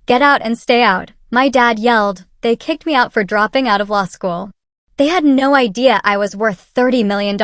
"Get out and stay out," my dad yelled. They kicked me out for dropping out of law school. They had no idea I was worth $30 million.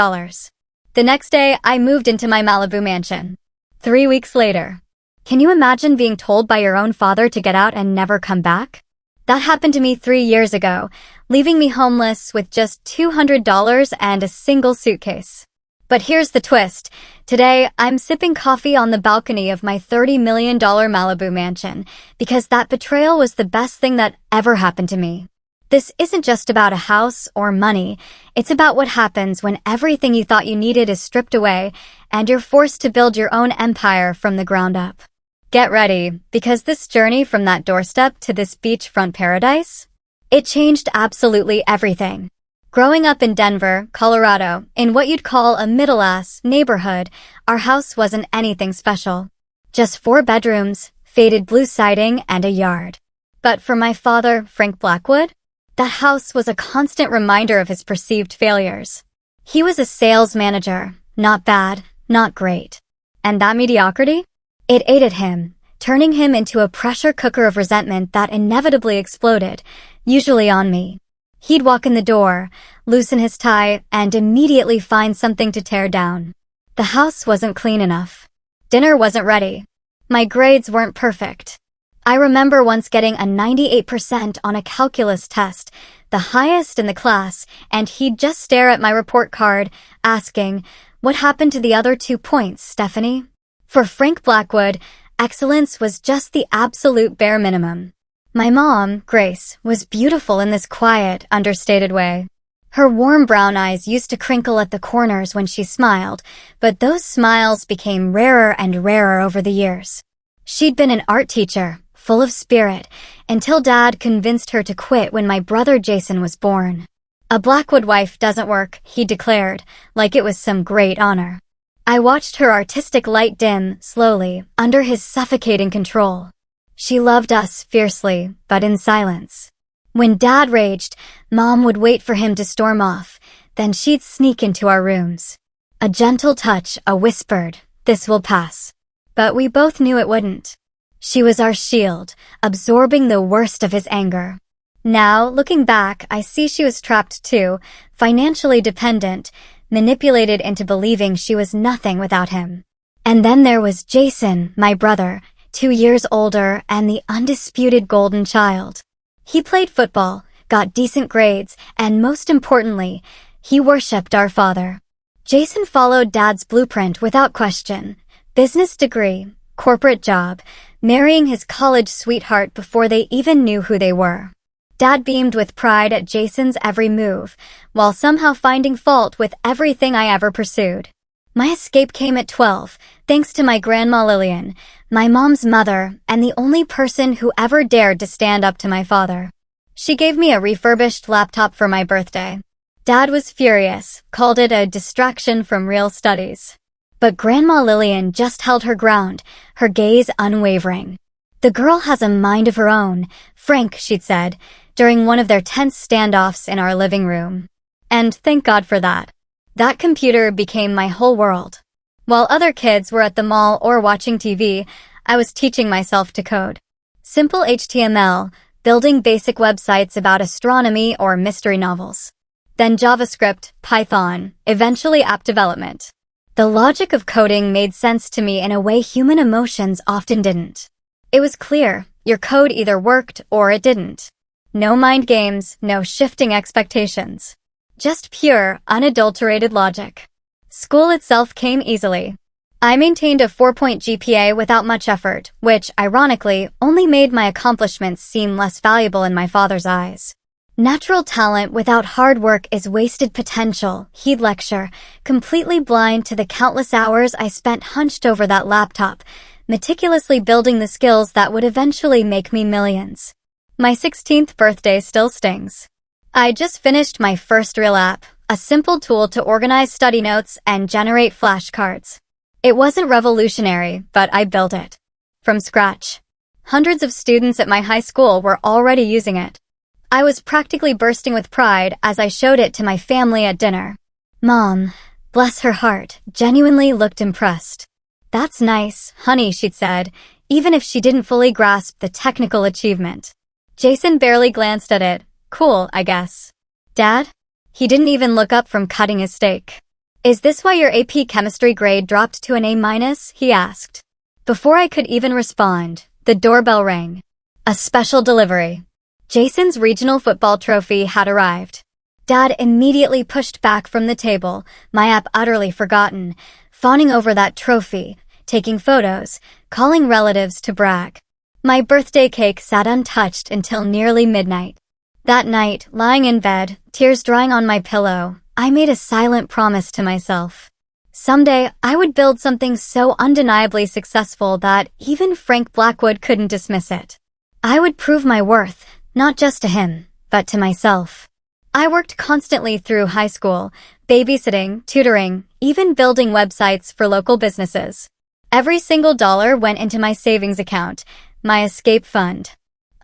The next day, I moved into my Malibu mansion. 3 weeks later. Can you imagine being told by your own father to get out and never come back? That happened to me 3 years ago, leaving me homeless with just $200 and a single suitcase. But here's the twist. Today, I'm sipping coffee on the balcony of my $30 million Malibu mansion because that betrayal was the best thing that ever happened to me. This isn't just about a house or money. It's about what happens when everything you thought you needed is stripped away and you're forced to build your own empire from the ground up. Get ready, because this journey from that doorstep to this beachfront paradise, it changed absolutely everything. Growing up in Denver, Colorado, in what you'd call a middle-class neighborhood, our house wasn't anything special. Just 4 bedrooms, faded blue siding, and a yard. But for my father, Frank Blackwood, that house was a constant reminder of his perceived failures. He was a sales manager, not bad, not great. And that mediocrity? It ate at him, turning him into a pressure cooker of resentment that inevitably exploded, usually on me. He'd walk in the door, loosen his tie, and immediately find something to tear down. The house wasn't clean enough. Dinner wasn't ready. My grades weren't perfect. I remember once getting a 98% on a calculus test, the highest in the class, and he'd just stare at my report card, asking, "What happened to the other 2 points, Stephanie?" For Frank Blackwood, excellence was just the absolute bare minimum. My mom, Grace, was beautiful in this quiet, understated way. Her warm brown eyes used to crinkle at the corners when she smiled, but those smiles became rarer and rarer over the years. She'd been an art teacher, full of spirit, until Dad convinced her to quit when my brother Jason was born. "A Blackwood wife doesn't work," he declared, like it was some great honor. I watched her artistic light dim, slowly, under his suffocating control. She loved us fiercely, but in silence. When Dad raged, Mom would wait for him to storm off, then she'd sneak into our rooms. A gentle touch, a whispered, "This will pass." But we both knew it wouldn't. She was our shield, absorbing the worst of his anger. Now, looking back, I see she was trapped too, financially dependent, manipulated into believing she was nothing without him. And then there was Jason, my brother, 2 years older and the undisputed golden child. He played football, got decent grades, and most importantly, he worshipped our father. Jason followed Dad's blueprint without question. Business degree, corporate job, marrying his college sweetheart before they even knew who they were. Dad beamed with pride at Jason's every move, while somehow finding fault with everything I ever pursued. My escape came at 12, thanks to my grandma Lillian, my mom's mother, and the only person who ever dared to stand up to my father. She gave me a refurbished laptop for my birthday. Dad was furious, called it a distraction from real studies. But Grandma Lillian just held her ground, her gaze unwavering. "The girl has a mind of her own, Frank," she'd said, during one of their tense standoffs in our living room. And thank God for that. That computer became my whole world. While other kids were at the mall or watching TV, I was teaching myself to code. Simple HTML, building basic websites about astronomy or mystery novels. Then JavaScript, Python, eventually app development. The logic of coding made sense to me in a way human emotions often didn't. It was clear, your code either worked or it didn't. No mind games, no shifting expectations. Just pure, unadulterated logic. School itself came easily. I maintained a 4-point GPA without much effort, which, ironically, only made my accomplishments seem less valuable in my father's eyes. "Natural talent without hard work is wasted potential," he'd lecture, completely blind to the countless hours I spent hunched over that laptop, meticulously building the skills that would eventually make me millions. My 16th birthday still stings. I just finished my first real app, a simple tool to organize study notes and generate flashcards. It wasn't revolutionary, but I built it. From scratch. Hundreds of students at my high school were already using it. I was practically bursting with pride as I showed it to my family at dinner. Mom, bless her heart, genuinely looked impressed. "That's nice, honey," she'd said, even if she didn't fully grasp the technical achievement. Jason barely glanced at it. Cool, I guess. Dad? He didn't even look up from cutting his steak. Is this why your AP chemistry grade dropped to an A-? He asked. Before I could even respond, the doorbell rang. A special delivery. Jason's regional football trophy had arrived. Dad immediately pushed back from the table, my app utterly forgotten, fawning over that trophy, taking photos, calling relatives to brag. My birthday cake sat untouched until nearly midnight. That night, lying in bed, tears drying on my pillow, I made a silent promise to myself. Someday, I would build something so undeniably successful that even Frank Blackwood couldn't dismiss it. I would prove my worth, not just to him, but to myself. I worked constantly through high school, babysitting, tutoring, even building websites for local businesses. Every single dollar went into my savings account, my escape fund.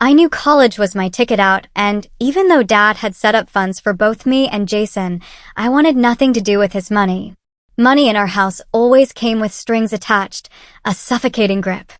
I knew college was my ticket out, and even though Dad had set up funds for both me and Jason, I wanted nothing to do with his money. Money in our house always came with strings attached, a suffocating grip.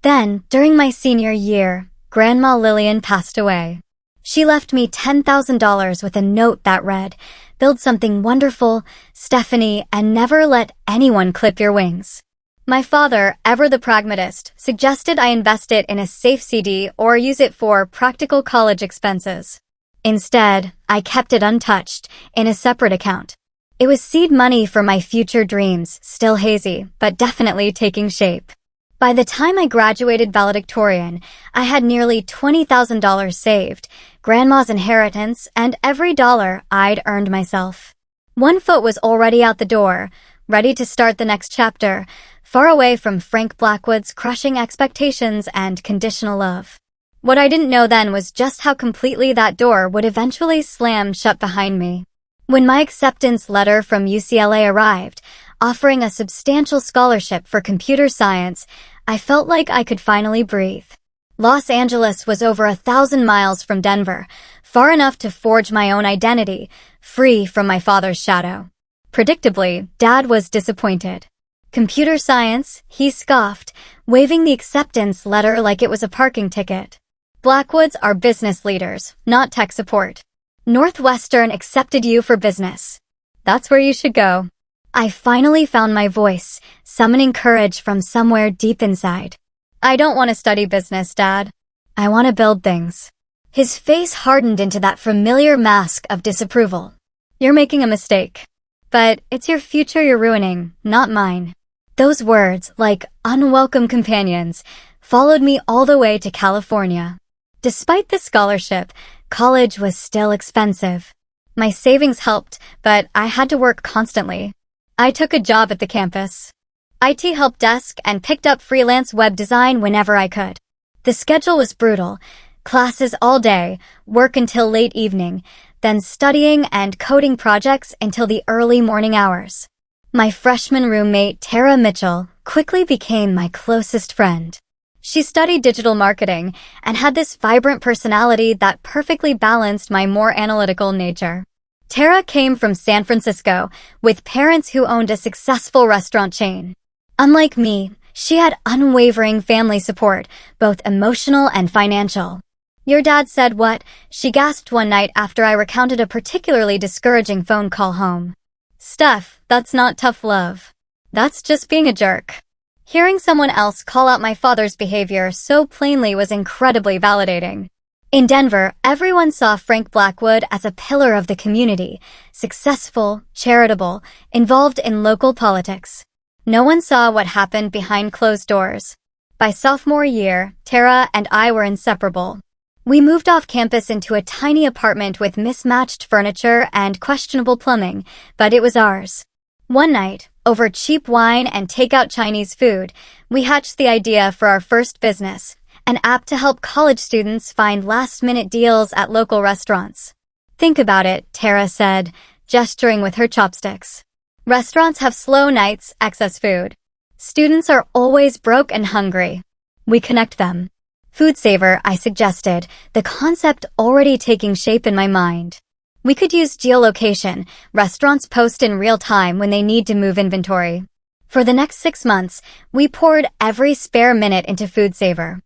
Then, during my senior year, Grandma Lillian passed away. She left me $10,000 with a note that read, "Build something wonderful, Stephanie, and never let anyone clip your wings." My father, ever the pragmatist, suggested I invest it in a safe CD or use it for practical college expenses. Instead, I kept it untouched, in a separate account. It was seed money for my future dreams, still hazy, but definitely taking shape. By the time I graduated valedictorian, I had nearly $20,000 saved, Grandma's inheritance, and every dollar I'd earned myself. One foot was already out the door, ready to start the next chapter, far away from Frank Blackwood's crushing expectations and conditional love. What I didn't know then was just how completely that door would eventually slam shut behind me. When my acceptance letter from UCLA arrived, offering a substantial scholarship for computer science, I felt like I could finally breathe. Los Angeles was over 1,000 miles from Denver, far enough to forge my own identity, free from my father's shadow. Predictably, Dad was disappointed. Computer science, he scoffed, waving the acceptance letter like it was a parking ticket. Blackwoods are business leaders, not tech support. Northwestern accepted you for business. That's where you should go. I finally found my voice, summoning courage from somewhere deep inside. I don't want to study business, Dad. I want to build things. His face hardened into that familiar mask of disapproval. You're making a mistake. But it's your future you're ruining, not mine. Those words, like unwelcome companions, followed me all the way to California. Despite the scholarship, college was still expensive. My savings helped, but I had to work constantly. I took a job at the campus. IT help desk and picked up freelance web design whenever I could. The schedule was brutal. Classes all day, work until late evening, then studying and coding projects until the early morning hours. My freshman roommate, Tara Mitchell, quickly became my closest friend. She studied digital marketing and had this vibrant personality that perfectly balanced my more analytical nature. Tara came from San Francisco with parents who owned a successful restaurant chain. Unlike me, she had unwavering family support, both emotional and financial. "Your dad said what?" she gasped one night after I recounted a particularly discouraging phone call home. "Steph, that's not tough love. That's just being a jerk." Hearing someone else call out my father's behavior so plainly was incredibly validating. In Denver, everyone saw Frank Blackwood as a pillar of the community, successful, charitable, involved in local politics. No one saw what happened behind closed doors. By sophomore year, Tara and I were inseparable. We moved off campus into a tiny apartment with mismatched furniture and questionable plumbing, but it was ours. One night, over cheap wine and takeout Chinese food, we hatched the idea for our first business, an app to help college students find last-minute deals at local restaurants. "Think about it," Tara said, gesturing with her chopsticks. "Restaurants have slow nights, excess food. Students are always broke and hungry. We connect them." "Food saver," I suggested, the concept already taking shape in my mind. We could use geolocation. Restaurants post in real time when they need to move inventory. For the next 6 months, we poured every spare minute into FoodSaver.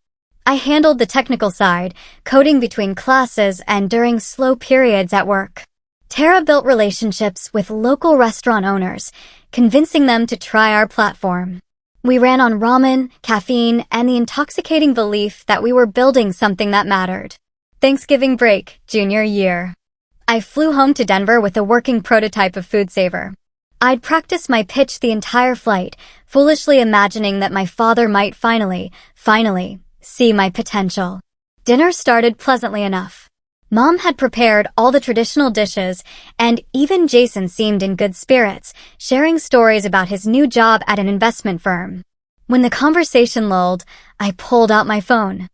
I handled the technical side, coding between classes and during slow periods at work. Tara built relationships with local restaurant owners, convincing them to try our platform. We ran on ramen, caffeine, and the intoxicating belief that we were building something that mattered. Thanksgiving break, junior year. I flew home to Denver with a working prototype of FoodSaver. I'd practiced my pitch the entire flight, foolishly imagining that my father might finally see my potential. Dinner started pleasantly enough. Mom had prepared all the traditional dishes, and even Jason seemed in good spirits, sharing stories about his new job at an investment firm. When the conversation lulled, I pulled out my phone.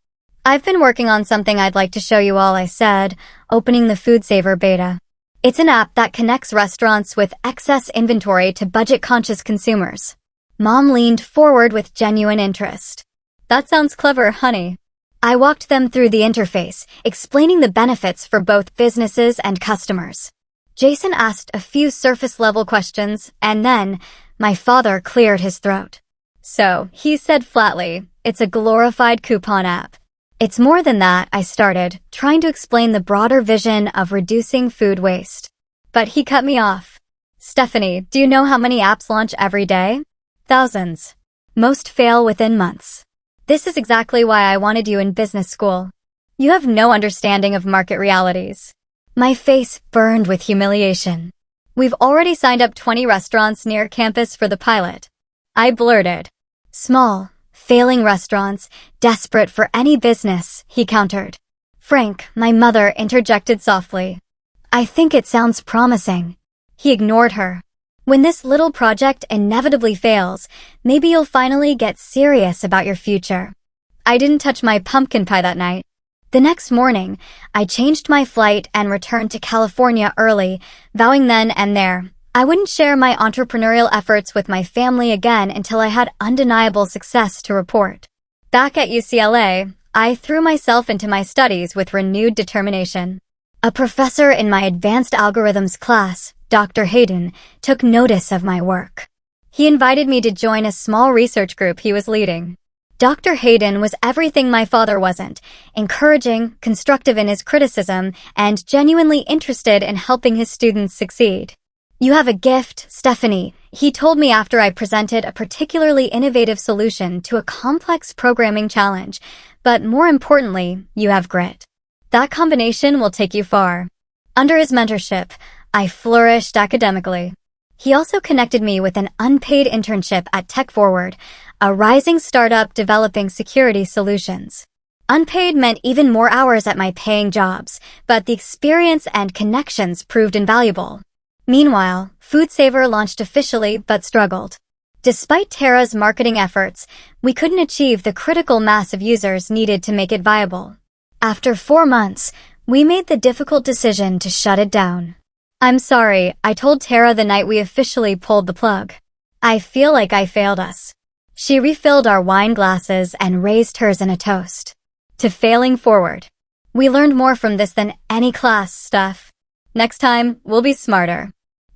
"I've been working on something I'd like to show you all," I said, opening the FoodSaver beta. It's an app that connects restaurants with excess inventory to budget-conscious consumers. Mom leaned forward with genuine interest. "That sounds clever, honey." I walked them through the interface, explaining the benefits for both businesses and customers. Jason asked a few surface-level questions, and then my father cleared his throat. "So," he said flatly, "it's a glorified coupon app." "It's more than that," I started, trying to explain the broader vision of reducing food waste. But he cut me off. "Stephanie, do you know how many apps launch every day? Thousands. Most fail within months. This is exactly why I wanted you in business school. You have no understanding of market realities." My face burned with humiliation. "We've already signed up 20 restaurants near campus for the pilot." I blurted. "Small, failing restaurants, desperate for any business," he countered. "Frank," my mother interjected softly. "I think it sounds promising." He ignored her. "When this little project inevitably fails, maybe you'll finally get serious about your future." I didn't touch my pumpkin pie that night. The next morning, I changed my flight and returned to California early, vowing then and there I wouldn't share my entrepreneurial efforts with my family again until I had undeniable success to report. Back at UCLA, I threw myself into my studies with renewed determination. A professor in my advanced algorithms class, Dr. Hayden, took notice of my work. He invited me to join a small research group he was leading. Dr. Hayden was everything my father wasn't: encouraging, constructive in his criticism, and genuinely interested in helping his students succeed. "You have a gift, Stephanie," he told me after I presented a particularly innovative solution to a complex programming challenge, "but more importantly, you have grit. That combination will take you far." Under his mentorship, I flourished academically. He also connected me with an unpaid internship at Tech Forward, a rising startup developing security solutions. Unpaid meant even more hours at my paying jobs, but the experience and connections proved invaluable. Meanwhile, FoodSaver launched officially but struggled. Despite Tara's marketing efforts, we couldn't achieve the critical mass of users needed to make it viable. After 4 months, we made the difficult decision to shut it down. "I'm sorry," I told Tara the night we officially pulled the plug. "I feel like I failed us." She refilled our wine glasses and raised hers in a toast. "To failing forward. We learned more from this than any class, Steph. Next time, we'll be smarter."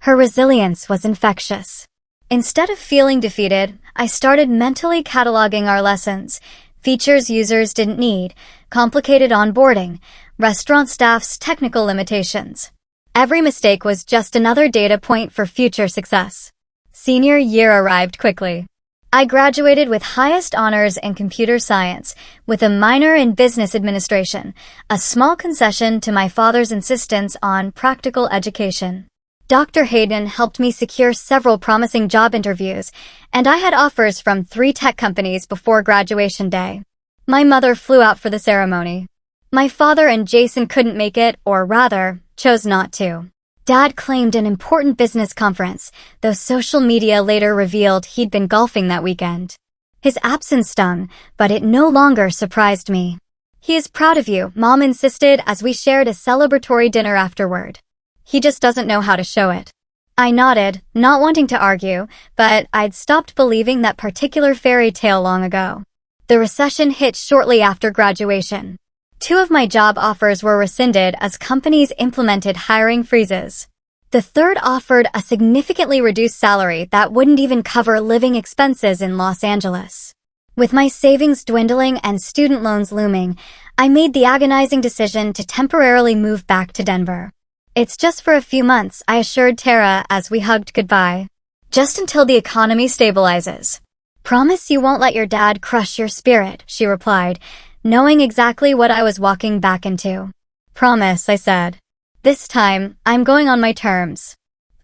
Her resilience was infectious. Instead of feeling defeated, I started mentally cataloging our lessons: features users didn't need, complicated onboarding, restaurant staff's technical limitations. Every mistake was just another data point for future success. Senior year arrived quickly. I graduated with highest honors in computer science, with a minor in business administration, a small concession to my father's insistence on practical education. Dr. Hayden helped me secure several promising job interviews, and I had offers from 3 tech companies before graduation day. My mother flew out for the ceremony. My father and Jason couldn't make it, or rather, chose not to. Dad claimed an important business conference, though social media later revealed he'd been golfing that weekend. His absence stung, but it no longer surprised me. "He is proud of you," Mom insisted as we shared a celebratory dinner afterward. "He just doesn't know how to show it." I nodded, not wanting to argue, but I'd stopped believing that particular fairy tale long ago. The recession hit shortly after graduation. 2 of my job offers were rescinded as companies implemented hiring freezes. The third offered a significantly reduced salary that wouldn't even cover living expenses in Los Angeles. With my savings dwindling and student loans looming, I made the agonizing decision to temporarily move back to Denver. "It's just for a few months," I assured Tara as we hugged goodbye. "Just until the economy stabilizes." "Promise you won't let your dad crush your spirit," she replied, knowing exactly what I was walking back into. "Promise," I said. "This time, I'm going on my terms."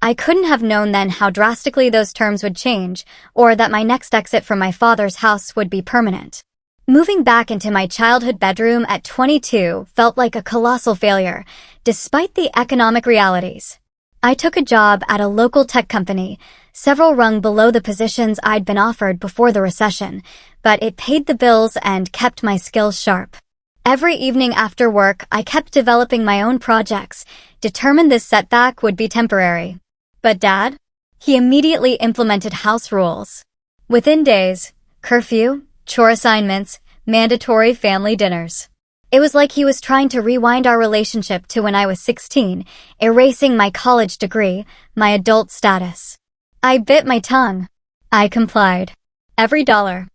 I couldn't have known then how drastically those terms would change, or that my next exit from my father's house would be permanent. Moving back into my childhood bedroom at 22 felt like a colossal failure, despite the economic realities. I took a job at a local tech company, several rung below the positions I'd been offered before the recession, but it paid the bills and kept my skills sharp. Every evening after work, I kept developing my own projects, determined this setback would be temporary. But Dad? He immediately implemented house rules. Within days, curfew, chore assignments, mandatory family dinners. It was like he was trying to rewind our relationship to when I was 16, erasing my college degree, my adult status. I bit my tongue. I complied. Every dollar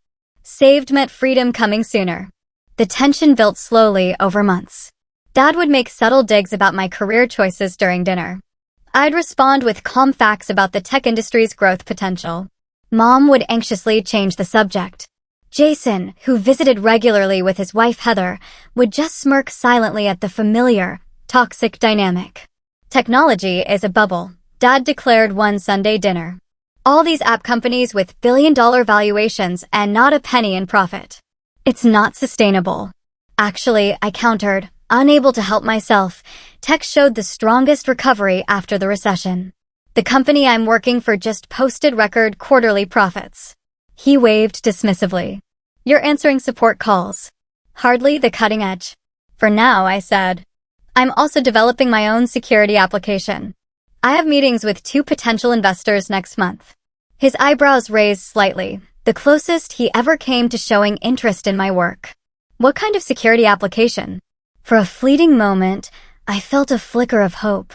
saved meant freedom coming sooner. The tension built slowly over months. Dad would make subtle digs about my career choices during dinner. I'd respond with calm facts about the tech industry's growth potential. Mom would anxiously change the subject. Jason, who visited regularly with his wife Heather, would just smirk silently at the familiar, toxic dynamic. "Technology is a bubble," Dad declared one Sunday dinner. "All these app companies with billion-dollar valuations and not a penny in profit. It's not sustainable." "Actually," I countered, unable to help myself, tech showed the strongest recovery after the recession. "The company I'm working for just posted record quarterly profits." He waved dismissively. "You're answering support calls. Hardly the cutting edge." "For now," I said. "I'm also developing my own security application. I have meetings with 2 potential investors next month." His eyebrows raised slightly, the closest he ever came to showing interest in my work. "What kind of security application?" For a fleeting moment, I felt a flicker of hope.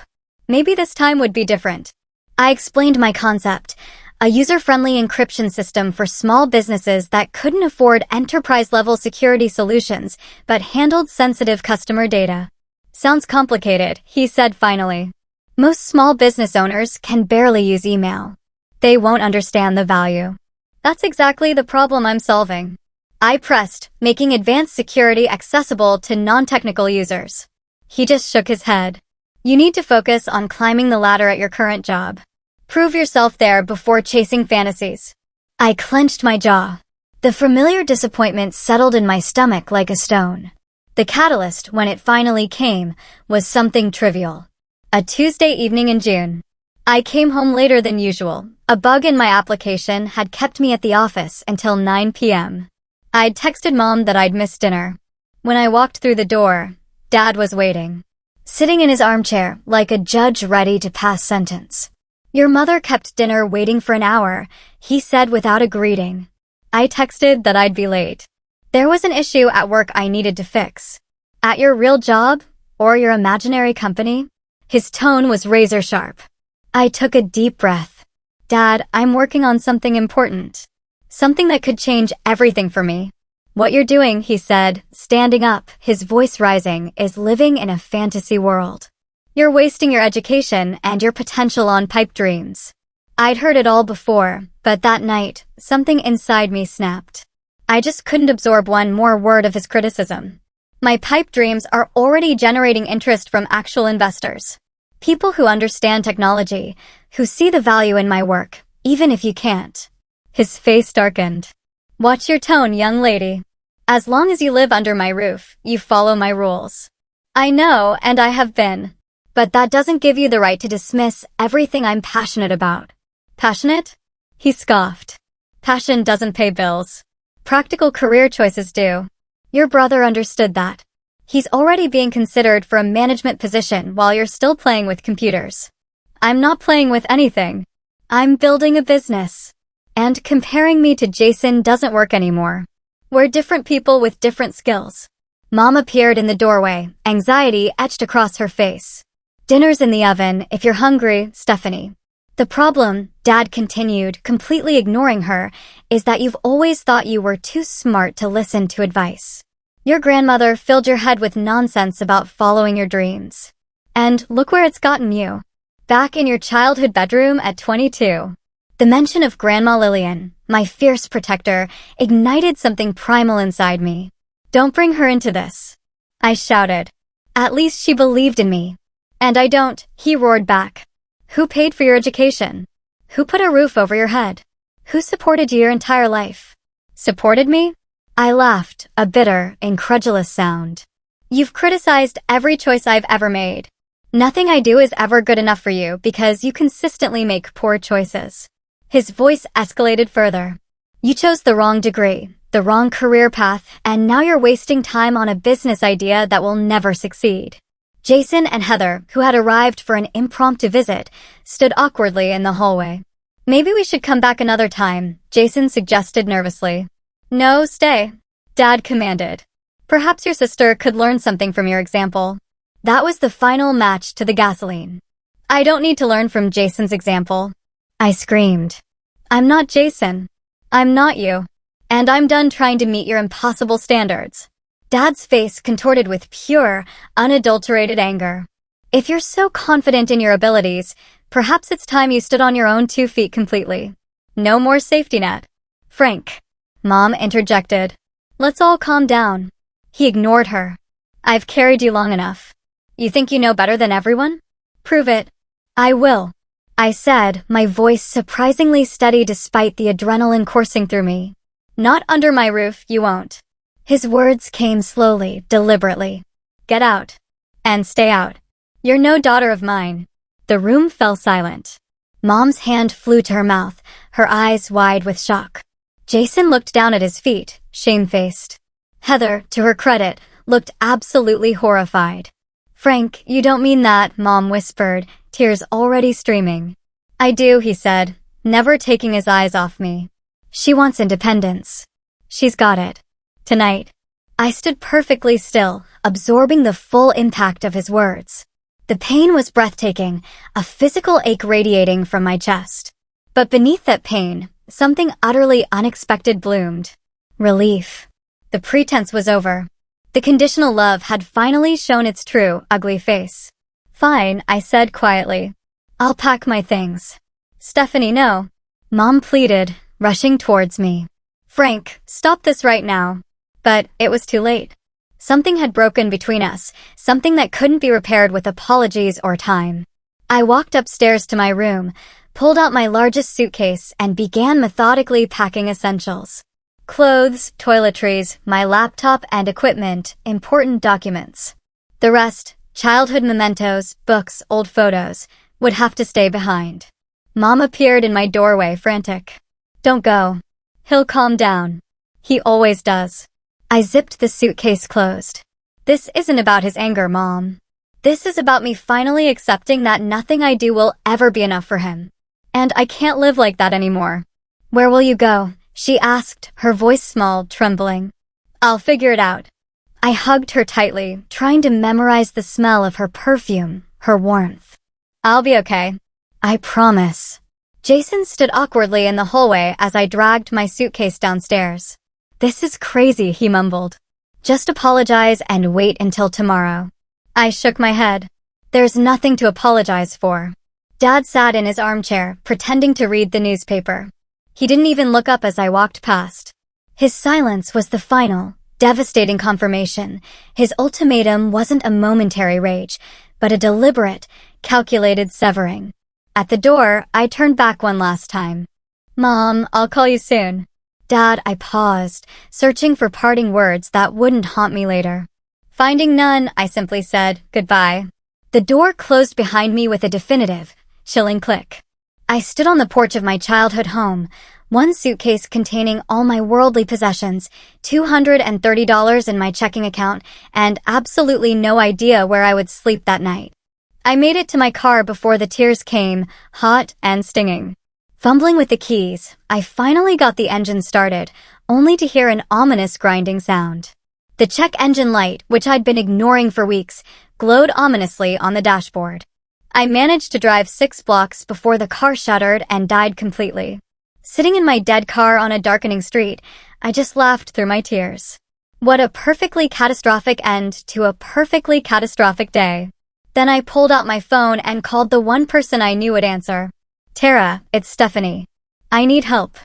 Maybe this time would be different. I explained my concept, a user-friendly encryption system for small businesses that couldn't afford enterprise-level security solutions but handled sensitive customer data. "Sounds complicated," he said finally. "Most small business owners can barely use email. They won't understand the value." "That's exactly the problem I'm solving." I pressed, making advanced security accessible to non-technical users. He just shook his head. "You need to focus on climbing the ladder at your current job. Prove yourself there before chasing fantasies." I clenched my jaw. The familiar disappointment settled in my stomach like a stone. The catalyst, when it finally came, was something trivial. A Tuesday evening in June. I came home later than usual. A bug in my application had kept me at the office until 9 p.m. I'd texted Mom that I'd missed dinner. When I walked through the door, Dad was waiting. Sitting in his armchair, like a judge ready to pass sentence. "Your mother kept dinner waiting for an hour," he said without a greeting. I texted that I'd be late. There was an issue at work I needed to fix. "At your real job? Or your imaginary company?" His tone was razor sharp. I took a deep breath. "Dad, I'm working on something important. Something that could change everything for me." "What you're doing," he said, standing up, his voice rising, "is living in a fantasy world. You're wasting your education and your potential on pipe dreams." I'd heard it all before, but that night, something inside me snapped. I just couldn't absorb one more word of his criticism. My pipe dreams are already generating interest from actual investors. People who understand technology, who see the value in my work, even if you can't. His face darkened. "Watch your tone, young lady. As long as you live under my roof, you follow my rules." "I know, and I have been. But that doesn't give you the right to dismiss everything I'm passionate about." "Passionate?" He scoffed. "Passion doesn't pay bills. Practical career choices do. Your brother understood that. He's already being considered for a management position while you're still playing with computers." "I'm not playing with anything. I'm building a business." And comparing me to Jason doesn't work anymore. We're different people with different skills. Mom appeared in the doorway, anxiety etched across her face. Dinner's in the oven, if you're hungry, Stephanie. The problem, Dad continued, completely ignoring her, is that you've always thought you were too smart to listen to advice. Your grandmother filled your head with nonsense about following your dreams. And look where it's gotten you. Back in your childhood bedroom at 22. The mention of Grandma Lillian, my fierce protector, ignited something primal inside me. Don't bring her into this, I shouted. At least she believed in me. And I don't, he roared back. Who paid for your education? Who put a roof over your head? Who supported you your entire life? Supported me? I laughed, a bitter, incredulous sound. You've criticized every choice I've ever made. Nothing I do is ever good enough for you because you consistently make poor choices. His voice escalated further. You chose the wrong degree, the wrong career path, and now you're wasting time on a business idea that will never succeed. Jason and Heather, who had arrived for an impromptu visit, stood awkwardly in the hallway. Maybe we should come back another time, Jason suggested nervously. No, stay, Dad commanded. Perhaps your sister could learn something from your example. That was the final match to the gasoline. I don't need to learn from Jason's example. I screamed. I'm not Jason. I'm not you. And I'm done trying to meet your impossible standards. Dad's face contorted with pure, unadulterated anger. If you're so confident in your abilities, perhaps it's time you stood on your own 2 feet completely. No more safety net. Frank, Mom interjected. Let's all calm down. He ignored her. I've carried you long enough. You think you know better than everyone? Prove it. I will, I said, my voice surprisingly steady despite the adrenaline coursing through me. Not under my roof, you won't. His words came slowly, deliberately. Get out. And stay out. You're no daughter of mine. The room fell silent. Mom's hand flew to her mouth, her eyes wide with shock. Jason looked down at his feet, shamefaced. Heather, to her credit, looked absolutely horrified. Frank, you don't mean that, Mom whispered, tears already streaming. I do, he said, never taking his eyes off me. She wants independence. She's got it. Tonight. I stood perfectly still, absorbing the full impact of his words. The pain was breathtaking, a physical ache radiating from my chest. But beneath that pain, something utterly unexpected bloomed. Relief. The pretense was over. The conditional love had finally shown its true, ugly face. Fine, I said quietly. I'll pack my things. Stephanie, no. Mom pleaded, rushing towards me. Frank, stop this right now. But it was too late. Something had broken between us, something that couldn't be repaired with apologies or time. I walked upstairs to my room, pulled out my largest suitcase, and began methodically packing essentials. Clothes, toiletries, my laptop and equipment, important documents. The rest, childhood mementos, books, old photos, would have to stay behind. Mom appeared in my doorway, frantic. Don't go. He'll calm down. He always does. I zipped the suitcase closed. This isn't about his anger, Mom. This is about me finally accepting that nothing I do will ever be enough for him. And I can't live like that anymore. Where will you go? She asked, her voice small, trembling. I'll figure it out. I hugged her tightly, trying to memorize the smell of her perfume, her warmth. I'll be okay. I promise. Jason stood awkwardly in the hallway as I dragged my suitcase downstairs. This is crazy, he mumbled. Just apologize and wait until tomorrow. I shook my head. There's nothing to apologize for. Dad sat in his armchair, pretending to read the newspaper. He didn't even look up as I walked past. His silence was the final, devastating confirmation. His ultimatum wasn't a momentary rage, but a deliberate, calculated severing. At the door, I turned back one last time. Mom, I'll call you soon. Dad, I paused, searching for parting words that wouldn't haunt me later. Finding none, I simply said, goodbye. The door closed behind me with a definitive, chilling click. I stood on the porch of my childhood home, one suitcase containing all my worldly possessions, $230 in my checking account, and absolutely no idea where I would sleep that night. I made it to my car before the tears came, hot and stinging. Fumbling with the keys, I finally got the engine started, only to hear an ominous grinding sound. The check engine light, which I'd been ignoring for weeks, glowed ominously on the dashboard. I managed to drive 6 blocks before the car shuttered and died completely. Sitting in my dead car on a darkening street, I just laughed through my tears. What a perfectly catastrophic end to a perfectly catastrophic day. Then I pulled out my phone and called the one person I knew would answer. Tara, it's Stephanie. I need help.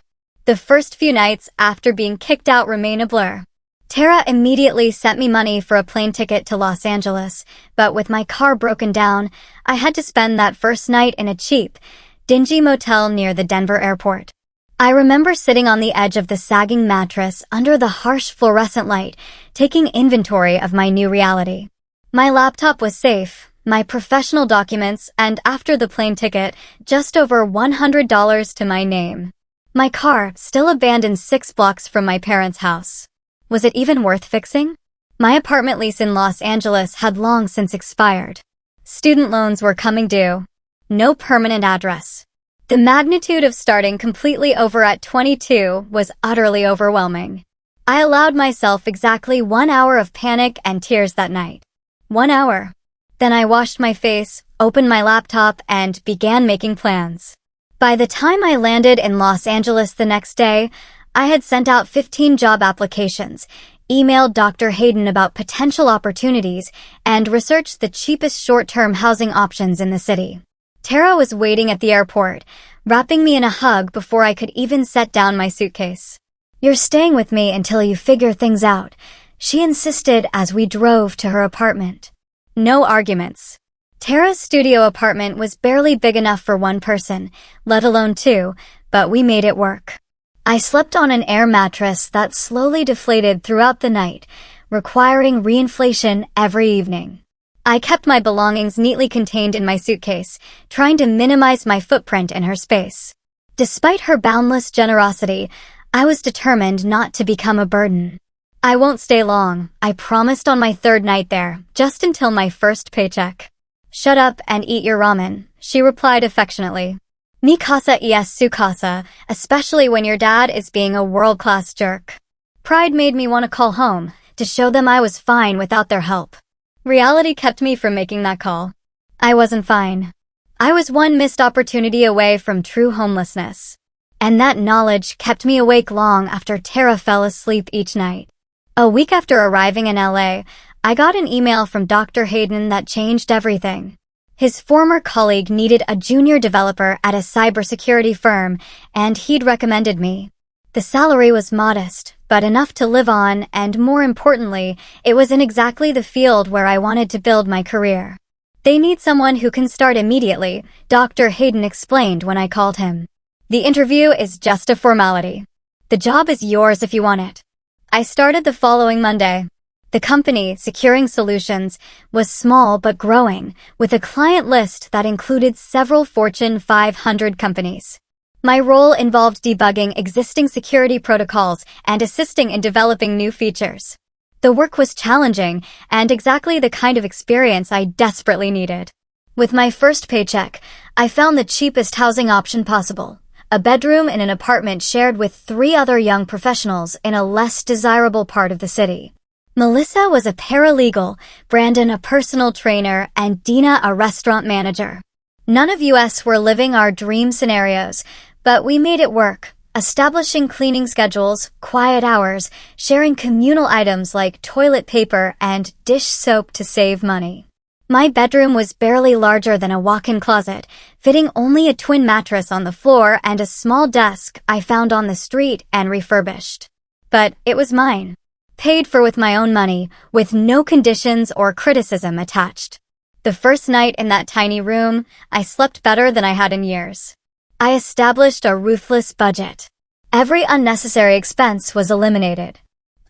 The first few nights after being kicked out remain a blur. Tara immediately sent me money for a plane ticket to Los Angeles, but with my car broken down, I had to spend that first night in a cheap, dingy motel near the Denver airport. I remember sitting on the edge of the sagging mattress under the harsh fluorescent light, taking inventory of my new reality. My laptop was safe, my professional documents, and after the plane ticket, just over $100 to my name. My car, still abandoned 6 blocks from my parents' house. Was it even worth fixing? My apartment lease in Los Angeles had long since expired. Student loans were coming due. No permanent address. The magnitude of starting completely over at 22 was utterly overwhelming. I allowed myself exactly 1 hour of panic and tears that night. 1 hour. Then I washed my face, opened my laptop, and began making plans. By the time I landed in Los Angeles the next day, I had sent out 15 job applications, emailed Dr. Hayden about potential opportunities, and researched the cheapest short-term housing options in the city. Tara was waiting at the airport, wrapping me in a hug before I could even set down my suitcase. "You're staying with me until you figure things out," she insisted as we drove to her apartment. No arguments. Tara's studio apartment was barely big enough for one person, let alone two, but we made it work. I slept on an air mattress that slowly deflated throughout the night, requiring reinflation every evening. I kept my belongings neatly contained in my suitcase, trying to minimize my footprint in her space. Despite her boundless generosity, I was determined not to become a burden. "I won't stay long," I promised on my 3rd night there, just until my first paycheck. "Shut up and eat your ramen," she replied affectionately. "Mi casa es su casa, especially when your dad is being a world-class jerk." Pride made me want to call home, to show them I was fine without their help. Reality kept me from making that call. I wasn't fine. I was one missed opportunity away from true homelessness. And that knowledge kept me awake long after Tara fell asleep each night. A week after arriving in LA, I got an email from Dr. Hayden that changed everything. His former colleague needed a junior developer at a cybersecurity firm, and he'd recommended me. The salary was modest, but enough to live on, and more importantly, it was in exactly the field where I wanted to build my career. "They need someone who can start immediately," Dr. Hayden explained when I called him. "The interview is just a formality. The job is yours if you want it." I started the following Monday. The company, Securing Solutions, was small but growing, with a client list that included several Fortune 500 companies. My role involved debugging existing security protocols and assisting in developing new features. The work was challenging and exactly the kind of experience I desperately needed. With my first paycheck, I found the cheapest housing option possible, a bedroom in an apartment shared with 3 other young professionals in a less desirable part of the city. Melissa was a paralegal, Brandon a personal trainer, and Dina a restaurant manager. None of us were living our dream scenarios, but we made it work, establishing cleaning schedules, quiet hours, sharing communal items like toilet paper and dish soap to save money. My bedroom was barely larger than a walk-in closet, fitting only a twin mattress on the floor and a small desk I found on the street and refurbished. But it was mine. Paid for with my own money, with no conditions or criticism attached. The first night in that tiny room, I slept better than I had in years. I established a ruthless budget. Every unnecessary expense was eliminated.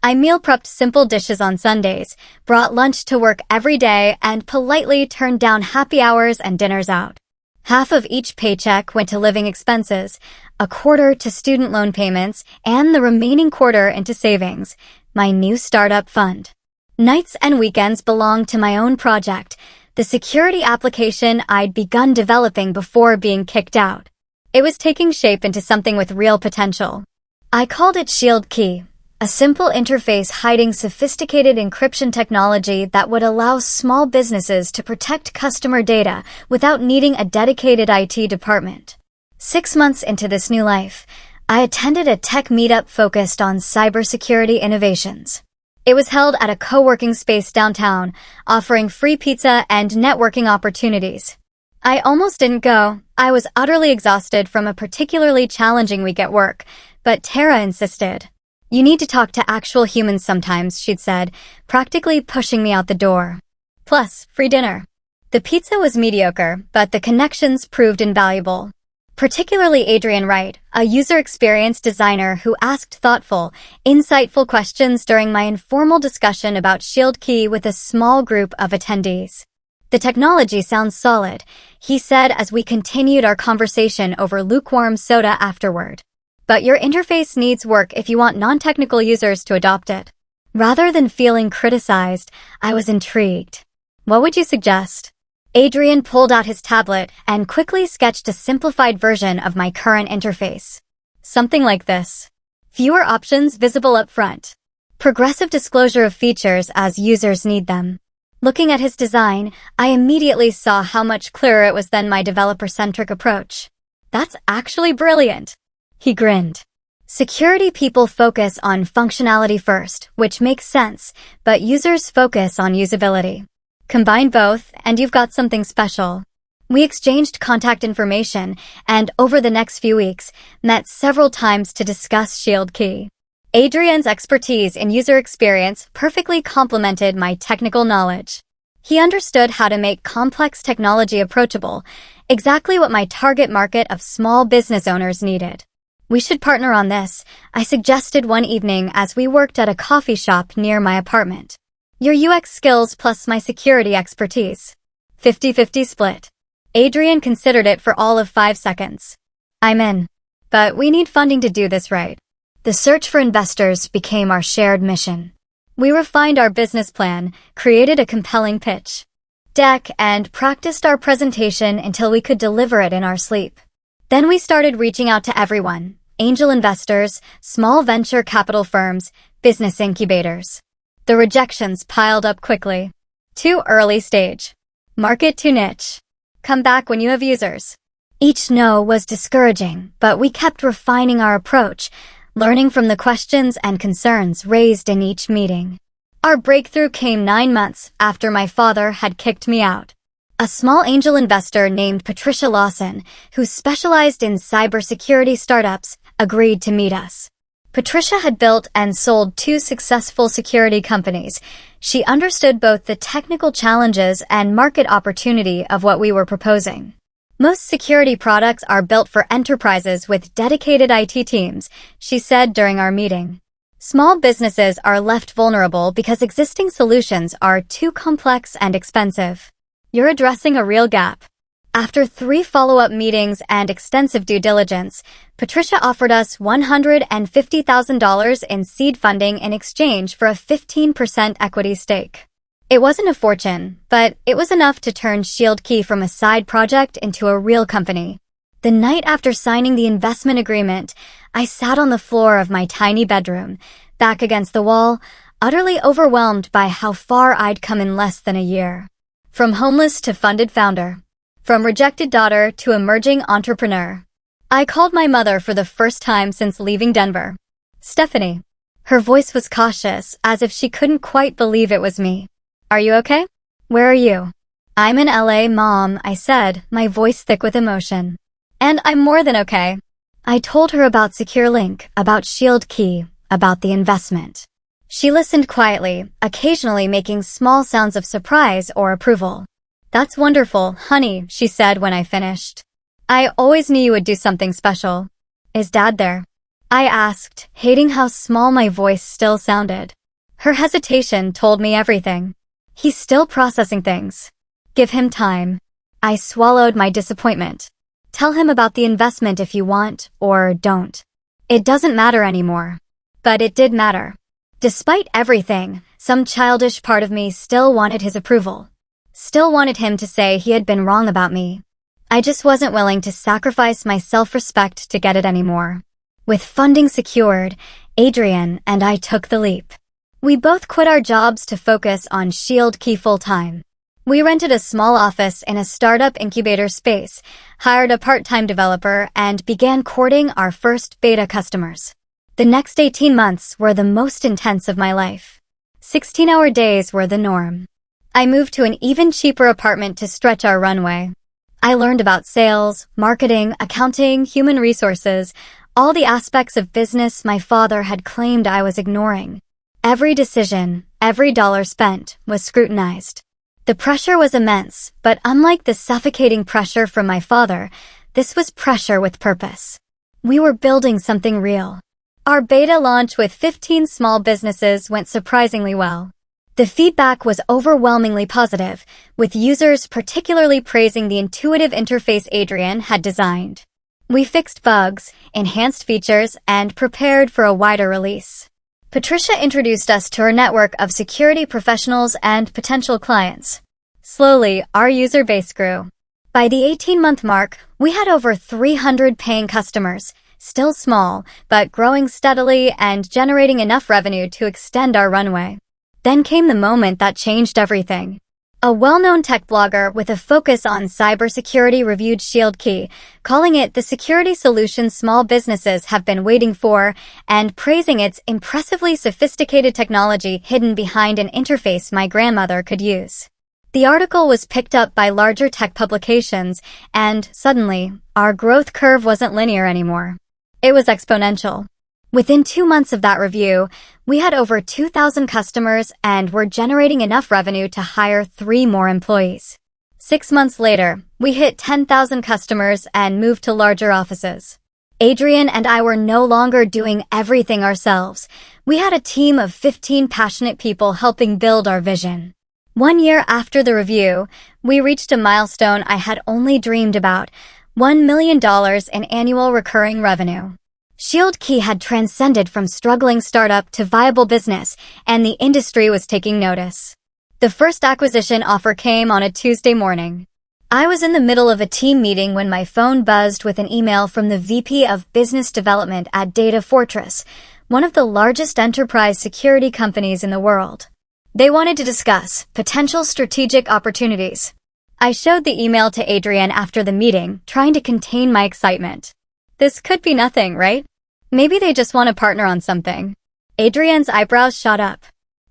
I meal prepped simple dishes on Sundays, brought lunch to work every day, and politely turned down happy hours and dinners out. Half of each paycheck went to living expenses, a quarter to student loan payments, and the remaining quarter into savings, my new startup fund. Nights and weekends belonged to my own project, the security application I'd begun developing before being kicked out. It was taking shape into something with real potential. I called it Shield Key, A simple interface hiding sophisticated encryption technology that would allow small businesses to protect customer data without needing a dedicated IT department. 6 months into this new life, I attended a tech meetup focused on cybersecurity innovations. It was held at a co-working space downtown, offering free pizza and networking opportunities. I almost didn't go. I was utterly exhausted from a particularly challenging week at work, but Tara insisted. "You need to talk to actual humans sometimes," she'd said, practically pushing me out the door. Plus, free dinner. The pizza was mediocre, but the connections proved invaluable. Particularly Adrian Wright, a user experience designer who asked thoughtful, insightful questions during my informal discussion about Shield Key with a small group of attendees. "The technology sounds solid," he said as we continued our conversation over lukewarm soda afterward. "But your interface needs work if you want non-technical users to adopt it." Rather than feeling criticized, I was intrigued. "What would you suggest?" Adrian pulled out his tablet and quickly sketched a simplified version of my current interface. Something like this. Fewer options visible up front. Progressive disclosure of features as users need them. Looking at his design, I immediately saw how much clearer it was than my developer-centric approach. "That's actually brilliant." He grinned. Security people focus on functionality first, which makes sense, but users focus on usability. Combine both, and you've got something special. We exchanged contact information, and over the next few weeks, met several times to discuss Shield Key. Adrian's expertise in user experience perfectly complemented my technical knowledge. He understood how to make complex technology approachable, exactly what my target market of small business owners needed. "We should partner on this," I suggested one evening as we worked at a coffee shop near my apartment. "Your UX skills plus my security expertise. 50-50 split." Adrian considered it for all of 5 seconds. "I'm in. But we need funding to do this right." The search for investors became our shared mission. We refined our business plan, created a compelling pitch deck, and practiced our presentation until we could deliver it in our sleep. Then we started reaching out to everyone: angel investors, small venture capital firms, business incubators. The rejections piled up quickly. "Too early stage. Market too niche. Come back when you have users." Each no was discouraging, but we kept refining our approach, learning from the questions and concerns raised in each meeting. Our breakthrough came 9 months after my father had kicked me out. A small angel investor named Patricia Lawson, who specialized in cybersecurity startups, agreed to meet us. Patricia had built and sold 2 successful security companies. She understood both the technical challenges and market opportunity of what we were proposing. "Most security products are built for enterprises with dedicated IT teams," she said during our meeting. "Small businesses are left vulnerable because existing solutions are too complex and expensive. You're addressing a real gap." After 3 follow-up meetings and extensive due diligence, Patricia offered us $150,000 in seed funding in exchange for a 15% equity stake. It wasn't a fortune, but it was enough to turn Shield Key from a side project into a real company. The night after signing the investment agreement, I sat on the floor of my tiny bedroom, back against the wall, utterly overwhelmed by how far I'd come in less than a year. From homeless to funded founder. From rejected daughter to emerging entrepreneur. I called my mother for the first time since leaving Denver. "Stephanie." Her voice was cautious, as if she couldn't quite believe it was me. "Are you okay? Where are you?" "I'm in LA, Mom," I said, my voice thick with emotion. "And I'm more than okay." I told her about SecureLink, about Shield Key, about the investment. She listened quietly, occasionally making small sounds of surprise or approval. "That's wonderful, honey," she said when I finished. "I always knew you would do something special." "Is Dad there?" I asked, hating how small my voice still sounded. Her hesitation told me everything. "He's still processing things. Give him time." I swallowed my disappointment. "Tell him about the investment if you want, or don't. It doesn't matter anymore." But it did matter. Despite everything, some childish part of me still wanted his approval. Still wanted him to say he had been wrong about me. I just wasn't willing to sacrifice my self-respect to get it anymore. With funding secured, Adrian and I took the leap. We both quit our jobs to focus on ShieldKey full-time. We rented a small office in a startup incubator space, hired a part-time developer, and began courting our first beta customers. The next 18 months were the most intense of my life. 16-hour days were the norm. I moved to an even cheaper apartment to stretch our runway. I learned about sales, marketing, accounting, human resources, all the aspects of business my father had claimed I was ignoring. Every decision, every dollar spent, was scrutinized. The pressure was immense, but unlike the suffocating pressure from my father, this was pressure with purpose. We were building something real. Our beta launch with 15 small businesses went surprisingly well. The feedback was overwhelmingly positive, with users particularly praising the intuitive interface Adrian had designed. We fixed bugs, enhanced features, and prepared for a wider release. Patricia introduced us to her network of security professionals and potential clients. Slowly, our user base grew. By the 18-month mark, we had over 300 paying customers, still small, but growing steadily and generating enough revenue to extend our runway. Then came the moment that changed everything. A well-known tech blogger with a focus on cybersecurity reviewed ShieldKey, calling it the security solution small businesses have been waiting for, and praising its impressively sophisticated technology hidden behind an interface my grandmother could use. The article was picked up by larger tech publications, and suddenly, our growth curve wasn't linear anymore. It was exponential. Within 2 months of that review, we had over 2,000 customers and were generating enough revenue to hire 3 more employees. 6 months later, we hit 10,000 customers and moved to larger offices. Adrian and I were no longer doing everything ourselves. We had a team of 15 passionate people helping build our vision. 1 year after the review, we reached a milestone I had only dreamed about: $1 million in annual recurring revenue. ShieldKey had transcended from struggling startup to viable business, and the industry was taking notice. The first acquisition offer came on a Tuesday morning. I was in the middle of a team meeting when my phone buzzed with an email from the VP of Business Development at Data Fortress, one of the largest enterprise security companies in the world. They wanted to discuss potential strategic opportunities. I showed the email to Adrian after the meeting, trying to contain my excitement. This could be nothing, right? Maybe they just want to partner on something. Adrian's eyebrows shot up.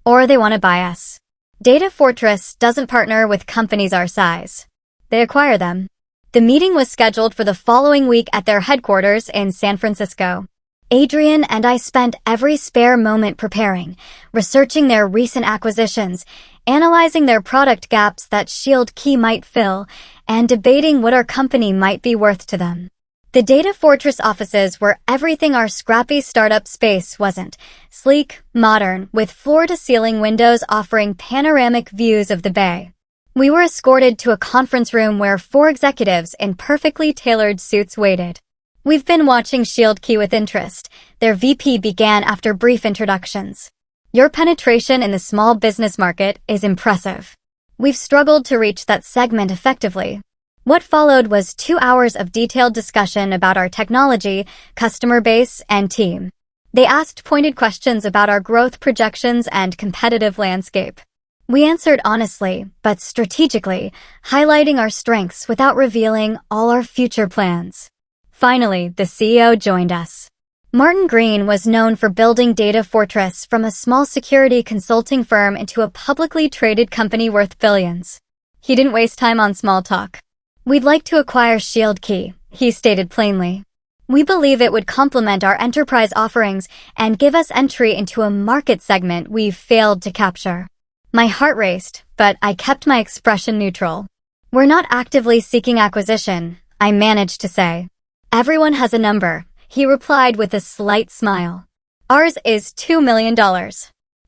Or they want to buy us. Data Fortress doesn't partner with companies our size. They acquire them. The meeting was scheduled for the following week at their headquarters in San Francisco. Adrian and I spent every spare moment preparing, researching their recent acquisitions, analyzing their product gaps that ShieldKey might fill, and debating what our company might be worth to them. The Data Fortress offices were everything our scrappy startup space wasn't: sleek, modern, with floor-to-ceiling windows offering panoramic views of the bay. We were escorted to a conference room where 4 executives in perfectly tailored suits waited. "We've been watching ShieldKey with interest," their VP began after brief introductions. "Your penetration in the small business market is impressive. We've struggled to reach that segment effectively." What followed was 2 hours of detailed discussion about our technology, customer base, and team. They asked pointed questions about our growth projections and competitive landscape. We answered honestly, but strategically, highlighting our strengths without revealing all our future plans. Finally, the CEO joined us. Martin Green was known for building Data Fortress from a small security consulting firm into a publicly traded company worth billions. He didn't waste time on small talk. "We'd like to acquire ShieldKey," he stated plainly. "We believe it would complement our enterprise offerings and give us entry into a market segment we've failed to capture." My heart raced, but I kept my expression neutral. "We're not actively seeking acquisition," I managed to say. "Everyone has a number," he replied with a slight smile. "Ours is $2 million.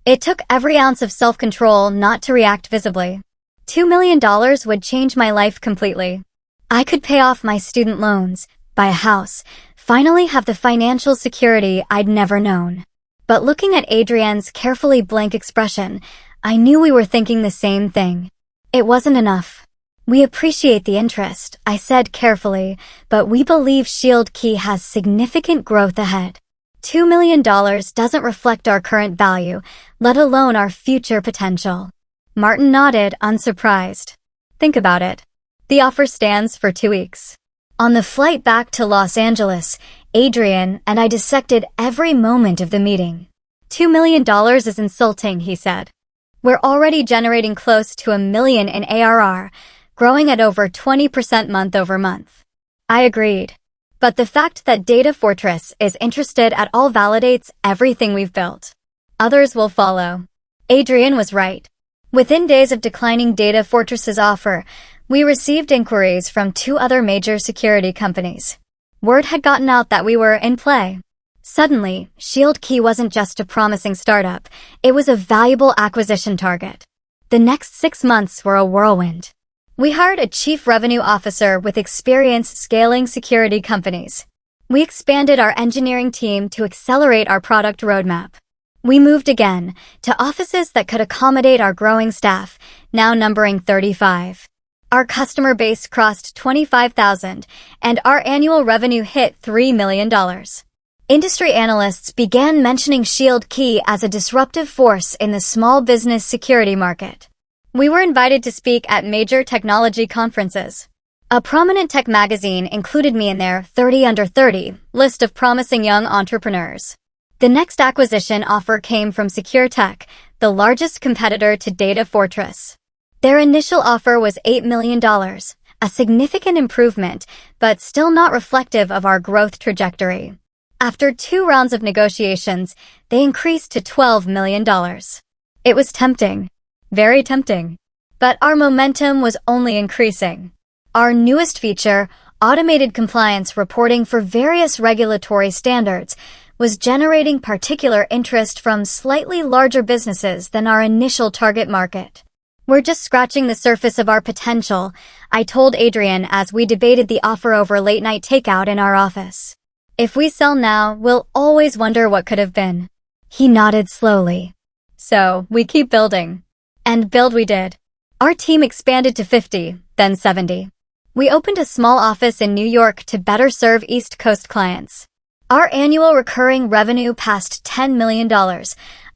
It took every ounce of self-control not to react visibly. $2 million would change my life completely. I could pay off my student loans, buy a house, finally have the financial security I'd never known. But looking at Adrian's carefully blank expression, I knew we were thinking the same thing. It wasn't enough. We appreciate the interest, I said carefully, but we believe Shield Key has significant growth ahead. $2 million doesn't reflect our current value, let alone our future potential. Martin nodded, unsurprised. Think about it. The offer stands for 2 weeks. On the flight back to Los Angeles, Adrian and I dissected every moment of the meeting. $2 million is insulting, he said. We're already generating close to $1 million in ARR, growing at over 20% month over month. I agreed. But the fact that Data Fortress is interested at all validates everything we've built. Others will follow. Adrian was right. Within days of declining Data Fortress's offer, we received inquiries from 2 other major security companies. Word had gotten out that we were in play. Suddenly, Shield Key wasn't just a promising startup, it was a valuable acquisition target. The next 6 months were a whirlwind. We hired a chief revenue officer with experience scaling security companies. We expanded our engineering team to accelerate our product roadmap. We moved again to offices that could accommodate our growing staff, now numbering 35. Our customer base crossed 25,000, and our annual revenue hit $3 million. Industry analysts began mentioning Shield Key as a disruptive force in the small business security market. We were invited to speak at major technology conferences. A prominent tech magazine included me in their 30 under 30 list of promising young entrepreneurs. The next acquisition offer came from Secure Tech, the largest competitor to Data Fortress. Their initial offer was $8 million, a significant improvement, but still not reflective of our growth trajectory. After 2 rounds of negotiations, they increased to $12 million. It was tempting. Very tempting. But our momentum was only increasing. Our newest feature, automated compliance reporting for various regulatory standards, was generating particular interest from slightly larger businesses than our initial target market. We're just scratching the surface of our potential, I told Adrian as we debated the offer over late-night takeout in our office. If we sell now, we'll always wonder what could have been. He nodded slowly. So, we keep building. And build we did. Our team expanded to 50, then 70. We opened a small office in New York to better serve East Coast clients. Our annual recurring revenue passed $10 million,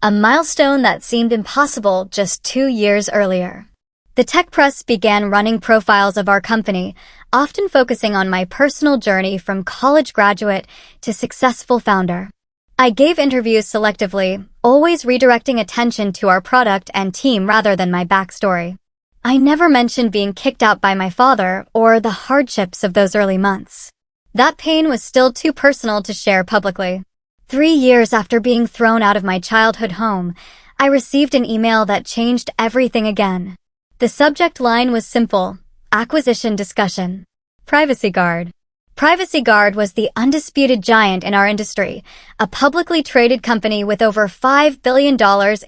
a milestone that seemed impossible just 2 years earlier. The tech press began running profiles of our company, often focusing on my personal journey from college graduate to successful founder. I gave interviews selectively, always redirecting attention to our product and team rather than my backstory. I never mentioned being kicked out by my father or the hardships of those early months. That pain was still too personal to share publicly. 3 years after being thrown out of my childhood home, I received an email that changed everything again. The subject line was simple: acquisition discussion. Privacy Guard. Privacy Guard was the undisputed giant in our industry, a publicly traded company with over $5 billion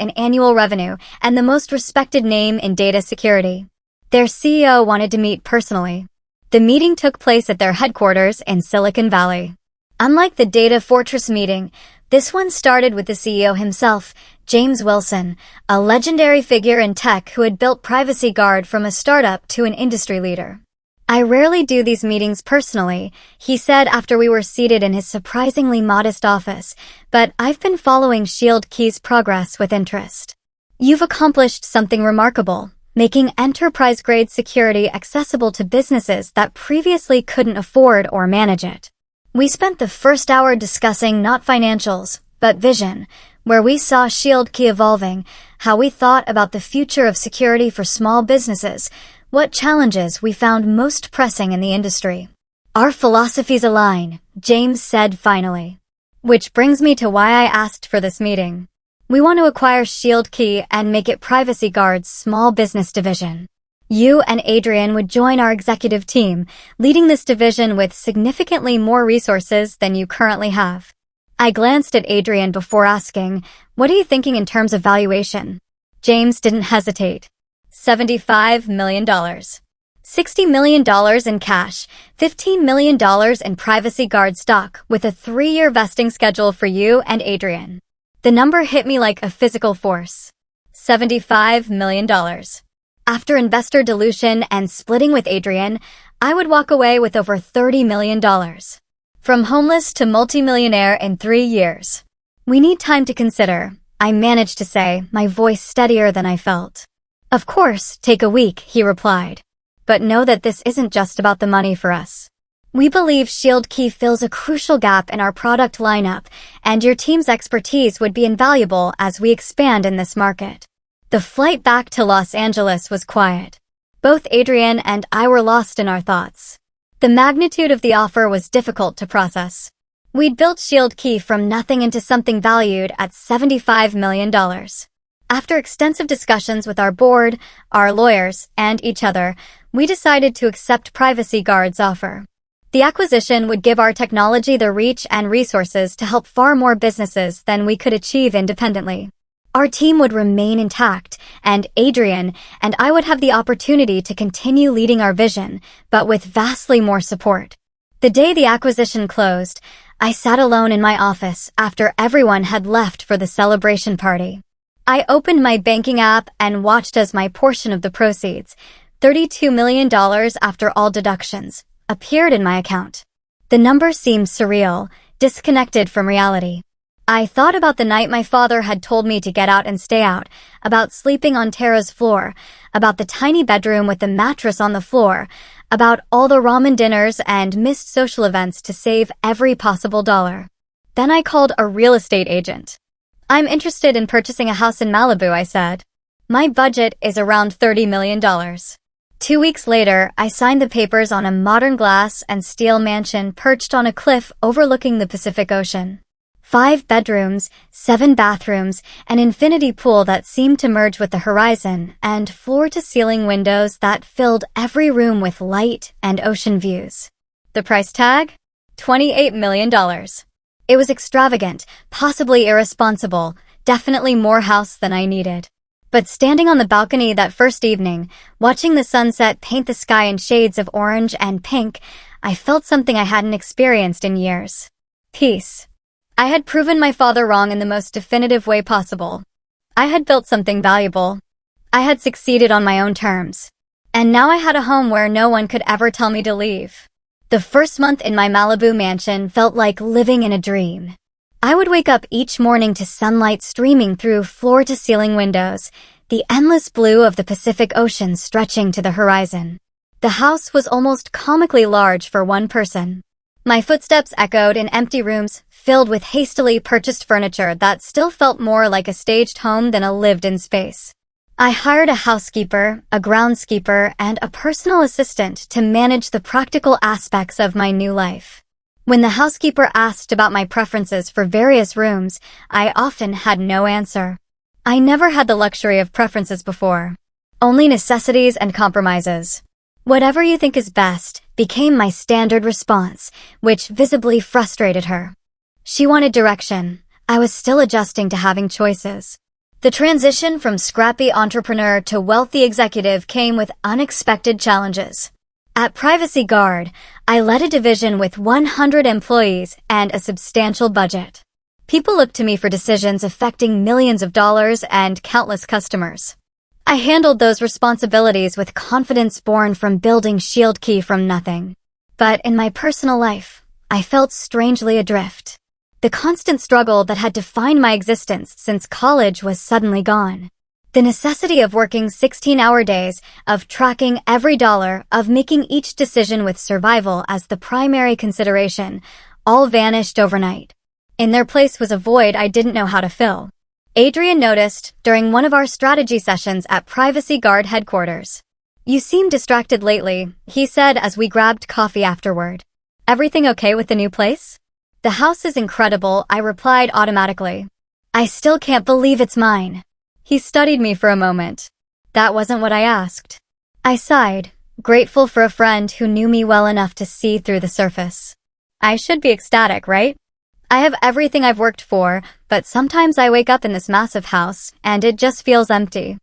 in annual revenue and the most respected name in data security. Their CEO wanted to meet personally. The meeting took place at their headquarters in Silicon Valley. Unlike the Data Fortress meeting, this one started with the CEO himself, James Wilson, a legendary figure in tech who had built Privacy Guard from a startup to an industry leader. I rarely do these meetings personally, he said after we were seated in his surprisingly modest office, but I've been following Shield Key's progress with interest. You've accomplished something remarkable, making enterprise-grade security accessible to businesses that previously couldn't afford or manage it. We spent the first hour discussing not financials, but vision, where we saw Shield Key evolving, how we thought about the future of security for small businesses, what challenges we found most pressing in the industry. Our philosophies align, James said finally. Which brings me to why I asked for this meeting. We want to acquire Shield Key and make it Privacy Guard's small business division. You and Adrian would join our executive team, leading this division with significantly more resources than you currently have. I glanced at Adrian before asking, what are you thinking in terms of valuation? James didn't hesitate. $75 million. $60 million in cash, $15 million in Privacy Guard stock with a 3-year vesting schedule for you and Adrian. The number hit me like a physical force. $75 million. After investor dilution and splitting with Adrian, I would walk away with over $30 million. From homeless to multimillionaire in 3 years. We need time to consider, I managed to say, my voice steadier than I felt. Of course, take a week, he replied. But know that this isn't just about the money for us. We believe ShieldKey fills a crucial gap in our product lineup, and your team's expertise would be invaluable as we expand in this market. The flight back to Los Angeles was quiet. Both Adrian and I were lost in our thoughts. The magnitude of the offer was difficult to process. We'd built ShieldKey from nothing into something valued at $75 million. After extensive discussions with our board, our lawyers, and each other, we decided to accept Privacy Guard's offer. The acquisition would give our technology the reach and resources to help far more businesses than we could achieve independently. Our team would remain intact, and Adrian and I would have the opportunity to continue leading our vision, but with vastly more support. The day the acquisition closed, I sat alone in my office after everyone had left for the celebration party. I opened my banking app and watched as my portion of the proceeds, $32 million after all deductions, appeared in my account. The number seemed surreal, disconnected from reality. I thought about the night my father had told me to get out and stay out, about sleeping on Tara's floor, about the tiny bedroom with the mattress on the floor, about all the ramen dinners and missed social events to save every possible dollar. Then I called a real estate agent. I'm interested in purchasing a house in Malibu, I said. My budget is around $30 million. 2 weeks later, I signed the papers on a modern glass and steel mansion perched on a cliff overlooking the Pacific Ocean. 5 bedrooms, 7 bathrooms, an infinity pool that seemed to merge with the horizon, and floor-to-ceiling windows that filled every room with light and ocean views. The price tag? $28 million. It was extravagant, possibly irresponsible, definitely more house than I needed. But standing on the balcony that first evening, watching the sunset paint the sky in shades of orange and pink, I felt something I hadn't experienced in years. Peace. I had proven my father wrong in the most definitive way possible. I had built something valuable. I had succeeded on my own terms. And now I had a home where no one could ever tell me to leave. The first month in my Malibu mansion felt like living in a dream. I would wake up each morning to sunlight streaming through floor-to-ceiling windows, the endless blue of the Pacific Ocean stretching to the horizon. The house was almost comically large for one person. My footsteps echoed in empty rooms filled with hastily purchased furniture that still felt more like a staged home than a lived-in space. I hired a housekeeper, a groundskeeper, and a personal assistant to manage the practical aspects of my new life. When the housekeeper asked about my preferences for various rooms, I often had no answer. I never had the luxury of preferences before. Only necessities and compromises. Whatever you think is best became my standard response, which visibly frustrated her. She wanted direction. I was still adjusting to having choices. The transition from scrappy entrepreneur to wealthy executive came with unexpected challenges. At Privacy Guard, I led a division with 100 employees and a substantial budget. People looked to me for decisions affecting millions of dollars and countless customers. I handled those responsibilities with confidence born from building ShieldKey from nothing. But in my personal life, I felt strangely adrift. The constant struggle that had defined my existence since college was suddenly gone. The necessity of working 16-hour days, of tracking every dollar, of making each decision with survival as the primary consideration, all vanished overnight. In their place was a void I didn't know how to fill. Adrian noticed during one of our strategy sessions at Privacy Guard headquarters. "You seem distracted lately," he said as we grabbed coffee afterward. "Everything okay with the new place?" "The house is incredible," I replied automatically. "I still can't believe it's mine." He studied me for a moment. "That wasn't what I asked." I sighed, grateful for a friend who knew me well enough to see through the surface. "I should be ecstatic, right? I have everything I've worked for, but sometimes I wake up in this massive house, and it just feels empty."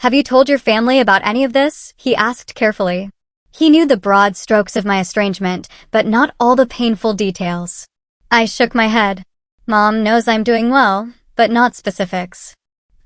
"Have you told your family about any of this?" he asked carefully. He knew the broad strokes of my estrangement, but not all the painful details. I shook my head. "Mom knows I'm doing well, but not specifics.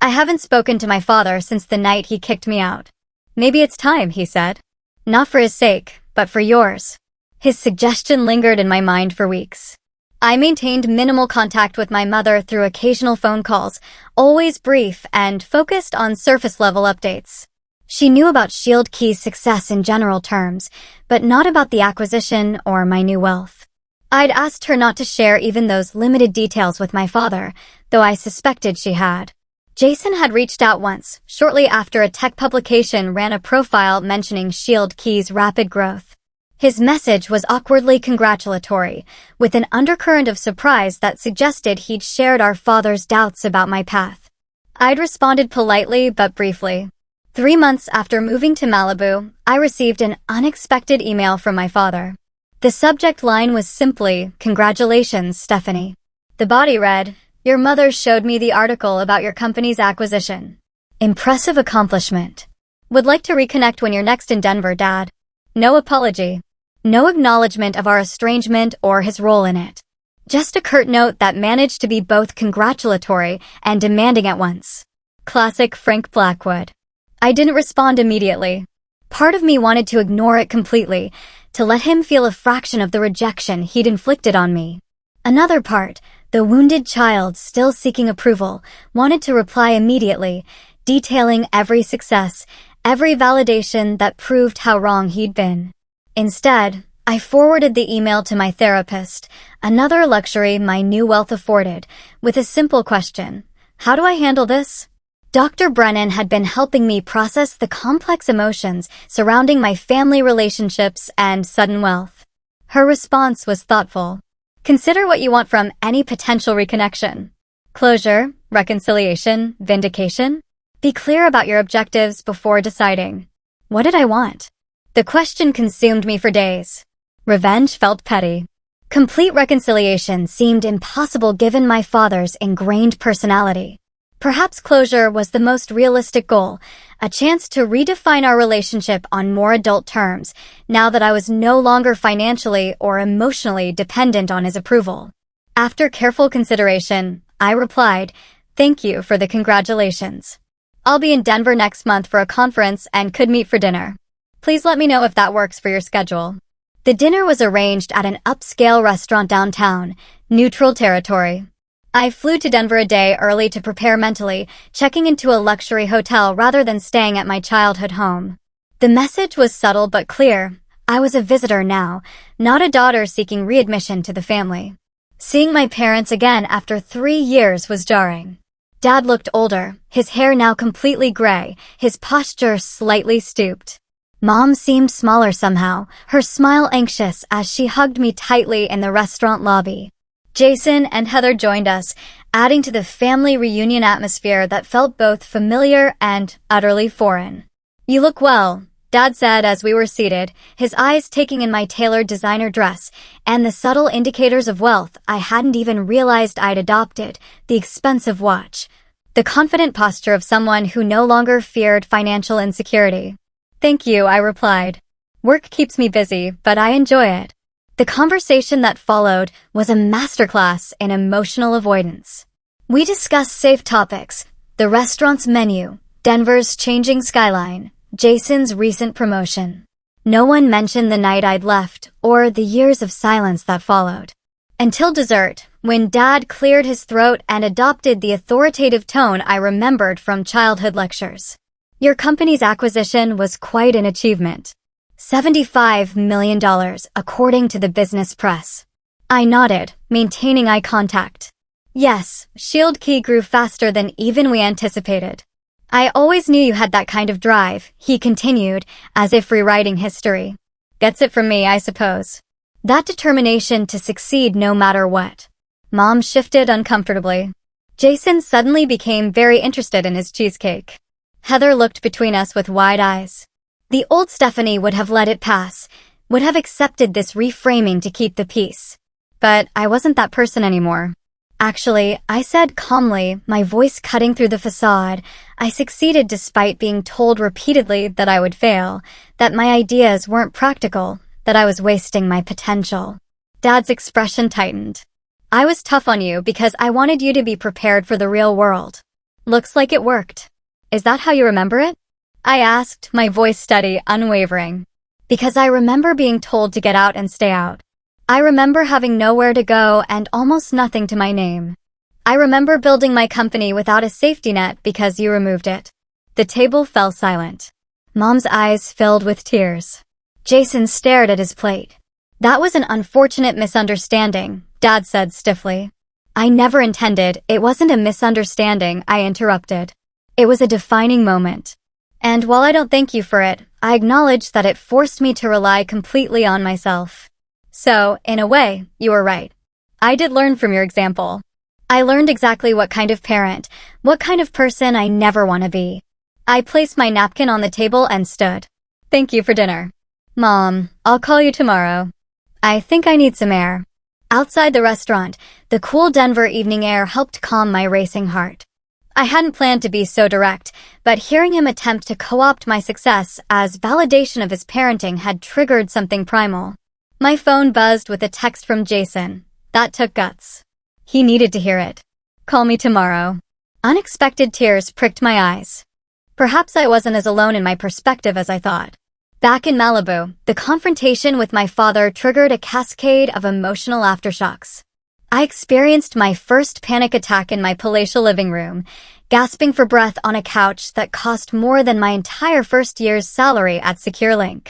I haven't spoken to my father since the night he kicked me out." Maybe it's time, he said. Not for his sake, but for yours. His suggestion lingered in my mind for weeks. I maintained minimal contact with my mother through occasional phone calls, always brief and focused on surface-level updates. She knew about Shield Key's success in general terms, but not about the acquisition or my new wealth. I'd asked her not to share even those limited details with my father, though I suspected she had. Jason had reached out once, shortly after a tech publication ran a profile mentioning Shield Key's rapid growth. His message was awkwardly congratulatory, with an undercurrent of surprise that suggested he'd shared our father's doubts about my path. I'd responded politely but briefly. 3 months after moving to Malibu, I received an unexpected email from my father. The subject line was simply, "Congratulations, Stephanie." The body read, "Your mother showed me the article about your company's acquisition. Impressive accomplishment. Would like to reconnect when you're next in Denver, Dad." No apology. No acknowledgement of our estrangement or his role in it. Just a curt note that managed to be both congratulatory and demanding at once. Classic Frank Blackwood. I didn't respond immediately. Part of me wanted to ignore it completely, to let him feel a fraction of the rejection he'd inflicted on me. Another part, the wounded child still seeking approval, wanted to reply immediately, detailing every success, every validation that proved how wrong he'd been. Instead, I forwarded the email to my therapist, another luxury my new wealth afforded, with a simple question: how do I handle this? Dr. Brennan had been helping me process the complex emotions surrounding my family relationships and sudden wealth. Her response was thoughtful. Consider what you want from any potential reconnection. Closure, reconciliation, vindication? Be clear about your objectives before deciding. What did I want? The question consumed me for days. Revenge felt petty. Complete reconciliation seemed impossible given my father's ingrained personality. Perhaps closure was the most realistic goal, a chance to redefine our relationship on more adult terms, now that I was no longer financially or emotionally dependent on his approval. After careful consideration, I replied, "Thank you for the congratulations. I'll be in Denver next month for a conference and could meet for dinner. Please let me know if that works for your schedule." The dinner was arranged at an upscale restaurant downtown, neutral territory. I flew to Denver a day early to prepare mentally, checking into a luxury hotel rather than staying at my childhood home. The message was subtle but clear. I was a visitor now, not a daughter seeking readmission to the family. Seeing my parents again after 3 years was jarring. Dad looked older, his hair now completely gray, his posture slightly stooped. Mom seemed smaller somehow, her smile anxious as she hugged me tightly in the restaurant lobby. Jason and Heather joined us, adding to the family reunion atmosphere that felt both familiar and utterly foreign. "You look well," Dad said as we were seated, his eyes taking in my tailored designer dress and the subtle indicators of wealth I hadn't even realized I'd adopted, the expensive watch, the confident posture of someone who no longer feared financial insecurity. "Thank you," I replied. "Work keeps me busy, but I enjoy it." The conversation that followed was a masterclass in emotional avoidance. We discussed safe topics, the restaurant's menu, Denver's changing skyline, Jason's recent promotion. No one mentioned the night I'd left or the years of silence that followed. Until dessert, when Dad cleared his throat and adopted the authoritative tone I remembered from childhood lectures. "Your company's acquisition was quite an achievement. $75 million, according to the business press." I nodded, maintaining eye contact. "Yes, Shield Key grew faster than even we anticipated." "I always knew you had that kind of drive," he continued, as if rewriting history. "Gets it from me, I suppose. That determination to succeed no matter what." Mom shifted uncomfortably. Jason suddenly became very interested in his cheesecake. Heather looked between us with wide eyes. The old Stephanie would have let it pass, would have accepted this reframing to keep the peace. But I wasn't that person anymore. "Actually," I said calmly, my voice cutting through the facade, "I succeeded despite being told repeatedly that I would fail, that my ideas weren't practical, that I was wasting my potential." Dad's expression tightened. "I was tough on you because I wanted you to be prepared for the real world. Looks like it worked. Is that how you remember it?" I asked, my voice steady, unwavering. Because I remember being told to get out and stay out. I remember having nowhere to go and almost nothing to my name. I remember building my company without a safety net because you removed it. The table fell silent. Mom's eyes filled with tears. Jason stared at his plate. That was an unfortunate misunderstanding, Dad said stiffly. I never intended, it wasn't a misunderstanding, I interrupted. It was a defining moment. And while I don't thank you for it, I acknowledge that it forced me to rely completely on myself. So, in a way, you were right. I did learn from your example. I learned exactly what kind of parent, what kind of person I never want to be. I placed my napkin on the table and stood. Thank you for dinner. Mom, I'll call you tomorrow. I think I need some air. Outside the restaurant, the cool Denver evening air helped calm my racing heart. I hadn't planned to be so direct, but hearing him attempt to co-opt my success as validation of his parenting had triggered something primal. My phone buzzed with a text from Jason. That took guts. He needed to hear it. Call me tomorrow. Unexpected tears pricked my eyes. Perhaps I wasn't as alone in my perspective as I thought. Back in Malibu, the confrontation with my father triggered a cascade of emotional aftershocks. I experienced my first panic attack in my palatial living room, gasping for breath on a couch that cost more than my entire first year's salary at SecureLink.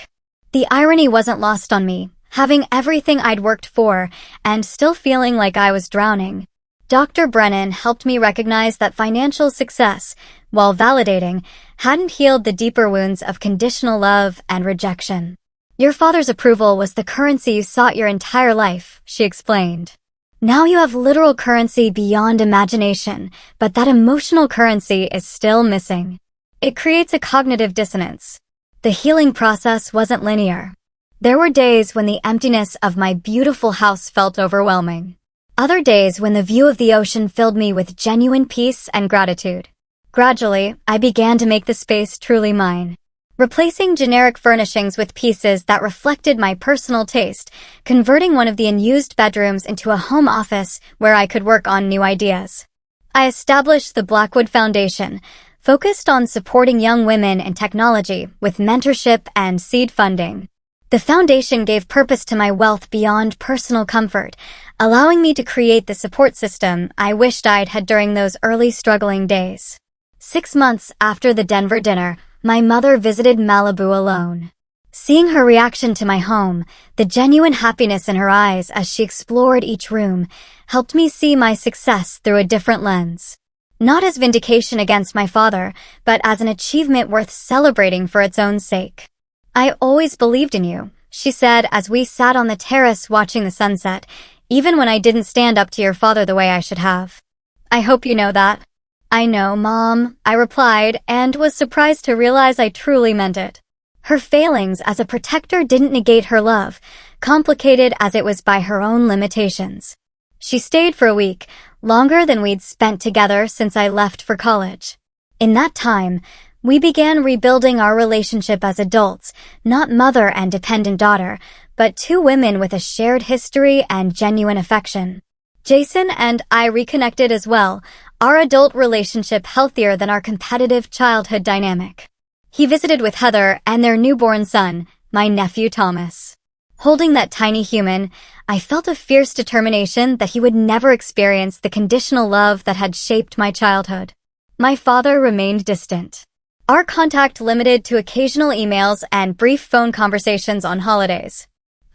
The irony wasn't lost on me, having everything I'd worked for and still feeling like I was drowning. Dr. Brennan helped me recognize that financial success, while validating, hadn't healed the deeper wounds of conditional love and rejection. Your father's approval was the currency you sought your entire life, she explained. Now you have literal currency beyond imagination, but that emotional currency is still missing. It creates a cognitive dissonance. The healing process wasn't linear. There were days when the emptiness of my beautiful house felt overwhelming. Other days when the view of the ocean filled me with genuine peace and gratitude. Gradually, I began to make the space truly mine. Replacing generic furnishings with pieces that reflected my personal taste, converting one of the unused bedrooms into a home office where I could work on new ideas. I established the Blackwood Foundation, focused on supporting young women in technology with mentorship and seed funding. The foundation gave purpose to my wealth beyond personal comfort, allowing me to create the support system I wished I'd had during those early struggling days. 6 months after the Denver dinner, my mother visited Malibu alone. Seeing her reaction to my home, the genuine happiness in her eyes as she explored each room, helped me see my success through a different lens. Not as vindication against my father, but as an achievement worth celebrating for its own sake. I always believed in you, she said as we sat on the terrace watching the sunset, even when I didn't stand up to your father the way I should have. I hope you know that. I know, Mom, I replied, and was surprised to realize I truly meant it. Her failings as a protector didn't negate her love, complicated as it was by her own limitations. She stayed for a week, longer than we'd spent together since I left for college. In that time, we began rebuilding our relationship as adults, not mother and dependent daughter, but two women with a shared history and genuine affection. Jason and I reconnected as well, our adult relationship healthier than our competitive childhood dynamic. He visited with Heather and their newborn son, my nephew Thomas. Holding that tiny human, I felt a fierce determination that he would never experience the conditional love that had shaped my childhood. My father remained distant. Our contact limited to occasional emails and brief phone conversations on holidays.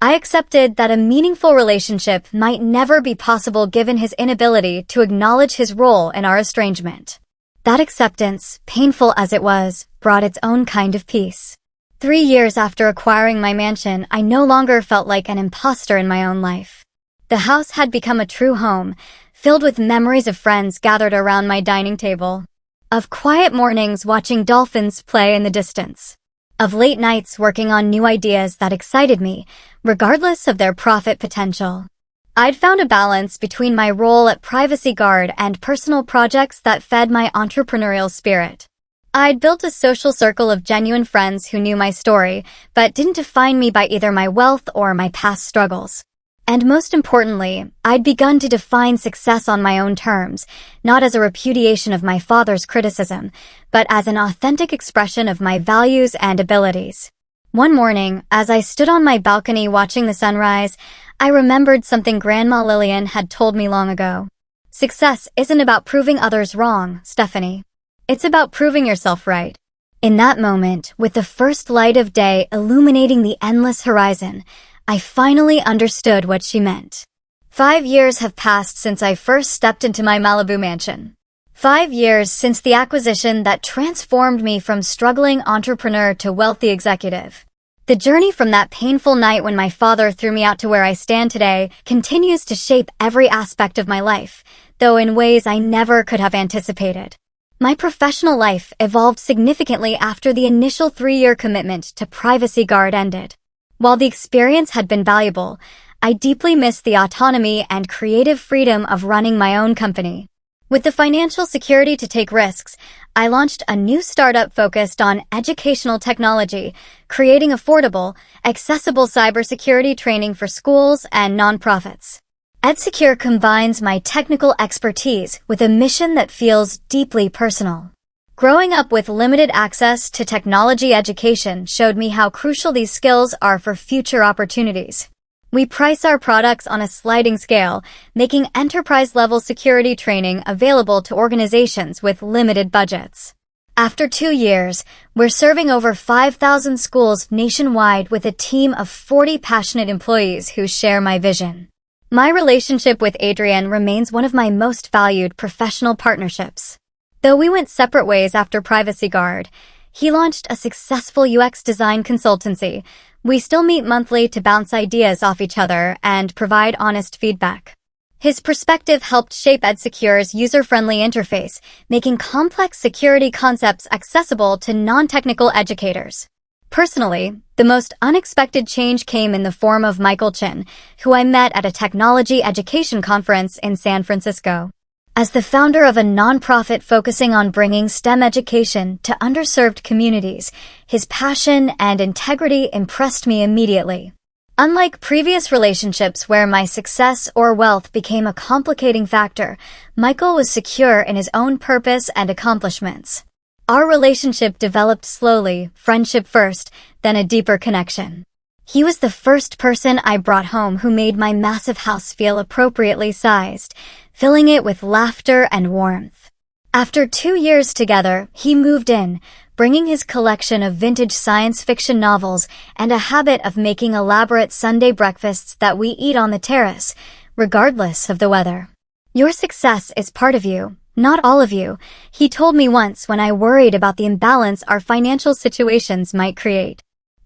I accepted that a meaningful relationship might never be possible given his inability to acknowledge his role in our estrangement. That acceptance, painful as it was, brought its own kind of peace. 3 years after acquiring my mansion, I no longer felt like an imposter in my own life. The house had become a true home, filled with memories of friends gathered around my dining table. Of quiet mornings watching dolphins play in the distance. Of late nights working on new ideas that excited me, regardless of their profit potential. I'd found a balance between my role at privacy guard and personal projects that fed my entrepreneurial spirit. I'd built a social circle of genuine friends who knew my story, but didn't define me by either my wealth or my past struggles. And most importantly, I'd begun to define success on my own terms, not as a repudiation of my father's criticism, but as an authentic expression of my values and abilities. One morning, as I stood on my balcony watching the sunrise, I remembered something Grandma Lillian had told me long ago. Success isn't about proving others wrong, Stephanie. It's about proving yourself right. In that moment, with the first light of day illuminating the endless horizon, I finally understood what she meant. 5 years have passed since I first stepped into my Malibu mansion. 5 years since the acquisition that transformed me from struggling entrepreneur to wealthy executive. The journey from that painful night when my father threw me out to where I stand today continues to shape every aspect of my life, though in ways I never could have anticipated. My professional life evolved significantly after the initial 3-year commitment to Privacy Guard ended. While the experience had been valuable, I deeply missed the autonomy and creative freedom of running my own company. With the financial security to take risks, I launched a new startup focused on educational technology, creating affordable, accessible cybersecurity training for schools and nonprofits. EdSecure combines my technical expertise with a mission that feels deeply personal. Growing up with limited access to technology education showed me how crucial these skills are for future opportunities. We price our products on a sliding scale, making enterprise-level security training available to organizations with limited budgets. After 2 years, we're serving over 5,000 schools nationwide with a team of 40 passionate employees who share my vision. My relationship with Adrian remains one of my most valued professional partnerships. Though we went separate ways after Privacy Guard, he launched a successful UX design consultancy. We still meet monthly to bounce ideas off each other and provide honest feedback. His perspective helped shape EdSecure's user-friendly interface, making complex security concepts accessible to non-technical educators. Personally, the most unexpected change came in the form of Michael Chin, who I met at a technology education conference in San Francisco. As the founder of a nonprofit focusing on bringing STEM education to underserved communities, his passion and integrity impressed me immediately. Unlike previous relationships where my success or wealth became a complicating factor, Michael was secure in his own purpose and accomplishments. Our relationship developed slowly, friendship first, then a deeper connection. He was the first person I brought home who made my massive house feel appropriately sized, filling it with laughter and warmth. After 2 years together, he moved in, bringing his collection of vintage science fiction novels and a habit of making elaborate Sunday breakfasts that we eat on the terrace, regardless of the weather. "Your success is part of you, not all of you," he told me once when I worried about the imbalance our financial situations might create.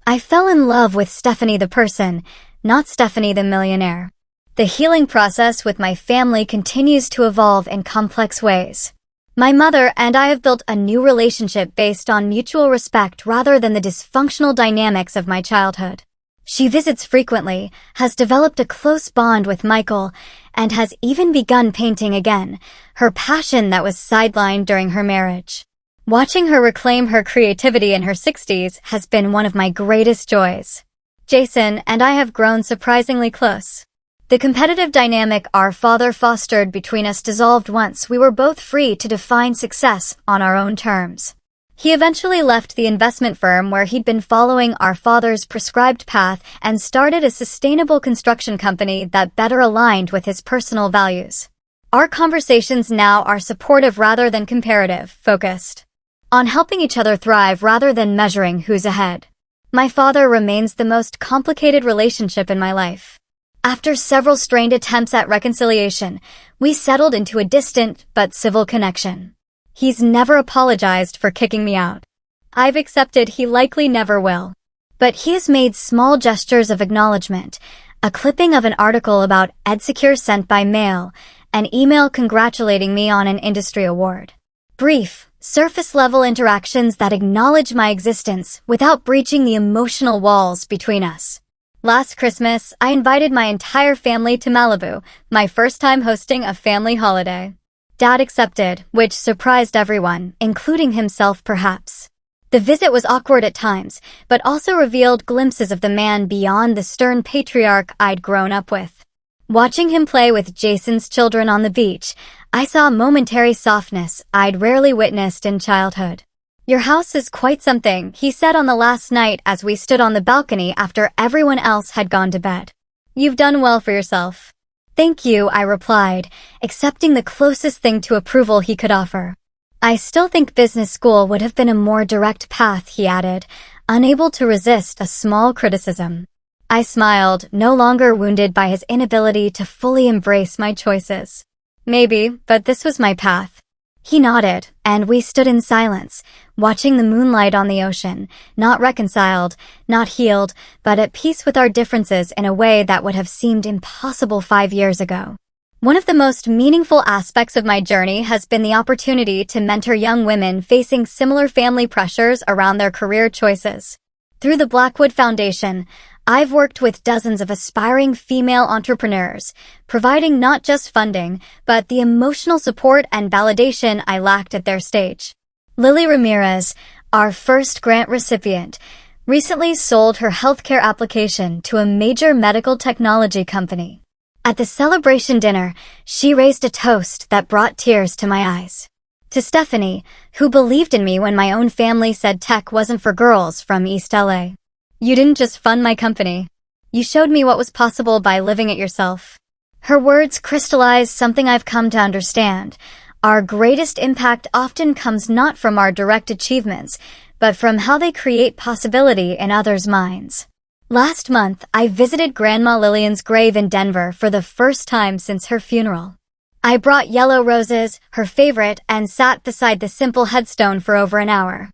I fell in love with Stephanie the person, not Stephanie the millionaire. The healing process with my family continues to evolve in complex ways. My mother and I have built a new relationship based on mutual respect rather than the dysfunctional dynamics of my childhood. She visits frequently, has developed a close bond with Michael, and has even begun painting again, her passion that was sidelined during her marriage. Watching her reclaim her creativity in her 60s has been one of my greatest joys. Jason and I have grown surprisingly close. The competitive dynamic our father fostered between us dissolved once we were both free to define success on our own terms. He eventually left the investment firm where he'd been following our father's prescribed path and started a sustainable construction company that better aligned with his personal values. Our conversations now are supportive rather than comparative, focused on helping each other thrive rather than measuring who's ahead. My father remains the most complicated relationship in my life. After several strained attempts at reconciliation, we settled into a distant but civil connection. He's never apologized for kicking me out. I've accepted he likely never will. But he has made small gestures of acknowledgement, a clipping of an article about EdSecure sent by mail, an email congratulating me on an industry award. Brief, surface-level interactions that acknowledge my existence without breaching the emotional walls between us. Last Christmas, I invited my entire family to Malibu, my first time hosting a family holiday. Dad accepted, which surprised everyone, including himself perhaps. The visit was awkward at times, but also revealed glimpses of the man beyond the stern patriarch I'd grown up with. Watching him play with Jason's children on the beach, I saw a momentary softness I'd rarely witnessed in childhood. "Your house is quite something," he said on the last night as we stood on the balcony after everyone else had gone to bed. "You've done well for yourself." "Thank you," I replied, accepting the closest thing to approval he could offer. "I still think business school would have been a more direct path," he added, unable to resist a small criticism. I smiled, no longer wounded by his inability to fully embrace my choices. "Maybe, but this was my path." He nodded, and we stood in silence, watching the moonlight on the ocean, not reconciled, not healed, but at peace with our differences in a way that would have seemed impossible 5 years ago. One of the most meaningful aspects of my journey has been the opportunity to mentor young women facing similar family pressures around their career choices. Through the Blackwood Foundation, I've worked with dozens of aspiring female entrepreneurs, providing not just funding, but the emotional support and validation I lacked at their stage. Lily Ramirez, our first grant recipient, recently sold her healthcare application to a major medical technology company. At the celebration dinner, she raised a toast that brought tears to my eyes. To Stephanie, who believed in me when my own family said tech wasn't for girls from East LA. "You didn't just fund my company. You showed me what was possible by living it yourself." Her words crystallized something I've come to understand. Our greatest impact often comes not from our direct achievements, but from how they create possibility in others' minds. Last month, I visited Grandma Lillian's grave in Denver for the first time since her funeral. I brought yellow roses, her favorite, and sat beside the simple headstone for over an hour.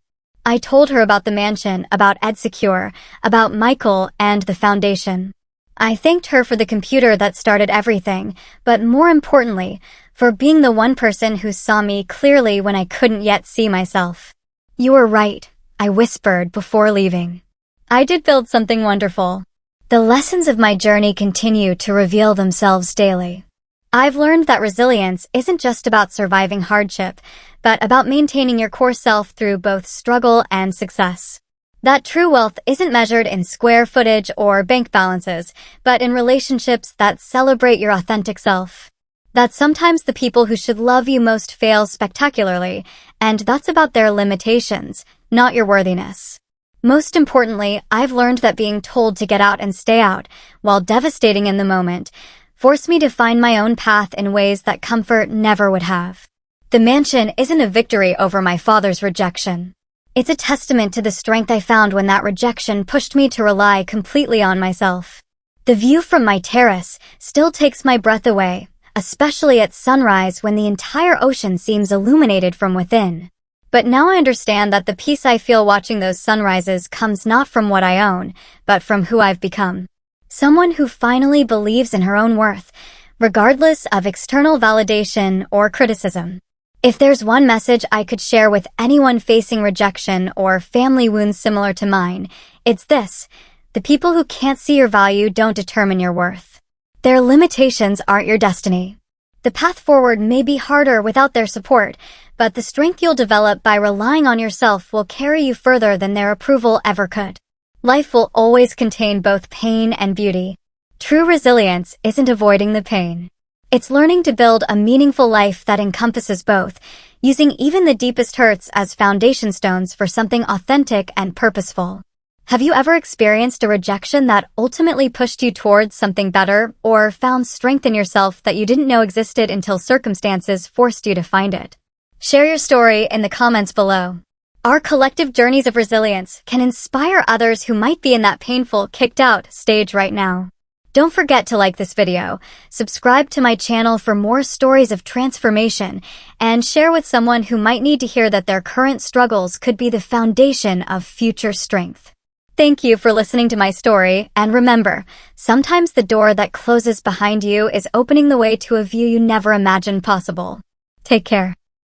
I told her about the mansion, about EdSecure, about Michael, and the foundation. I thanked her for the computer that started everything, but more importantly, for being the one person who saw me clearly when I couldn't yet see myself. "You were right," I whispered before leaving. I did build something wonderful. The lessons of my journey continue to reveal themselves daily. I've learned that resilience isn't just about surviving hardship, but about maintaining your core self through both struggle and success. That true wealth isn't measured in square footage or bank balances, but in relationships that celebrate your authentic self. That sometimes the people who should love you most fail spectacularly, and that's about their limitations, not your worthiness. Most importantly, I've learned that being told to get out and stay out, while devastating in the moment, forced me to find my own path in ways that comfort never would have. The mansion isn't a victory over my father's rejection. It's a testament to the strength I found when that rejection pushed me to rely completely on myself. The view from my terrace still takes my breath away, especially at sunrise when the entire ocean seems illuminated from within. But now I understand that the peace I feel watching those sunrises comes not from what I own, but from who I've become. Someone who finally believes in her own worth, regardless of external validation or criticism. If there's one message I could share with anyone facing rejection or family wounds similar to mine, it's this: the people who can't see your value don't determine your worth. Their limitations aren't your destiny. The path forward may be harder without their support, but the strength you'll develop by relying on yourself will carry you further than their approval ever could. Life will always contain both pain and beauty. True resilience isn't avoiding the pain. It's learning to build a meaningful life that encompasses both, using even the deepest hurts as foundation stones for something authentic and purposeful. Have you ever experienced a rejection that ultimately pushed you towards something better, or found strength in yourself that you didn't know existed until circumstances forced you to find it? Share your story in the comments below. Our collective journeys of resilience can inspire others who might be in that painful, kicked out stage right now. Don't forget to like this video, subscribe to my channel for more stories of transformation, and share with someone who might need to hear that their current struggles could be the foundation of future strength. Thank you for listening to my story, and remember, sometimes the door that closes behind you is opening the way to a view you never imagined possible. Take care.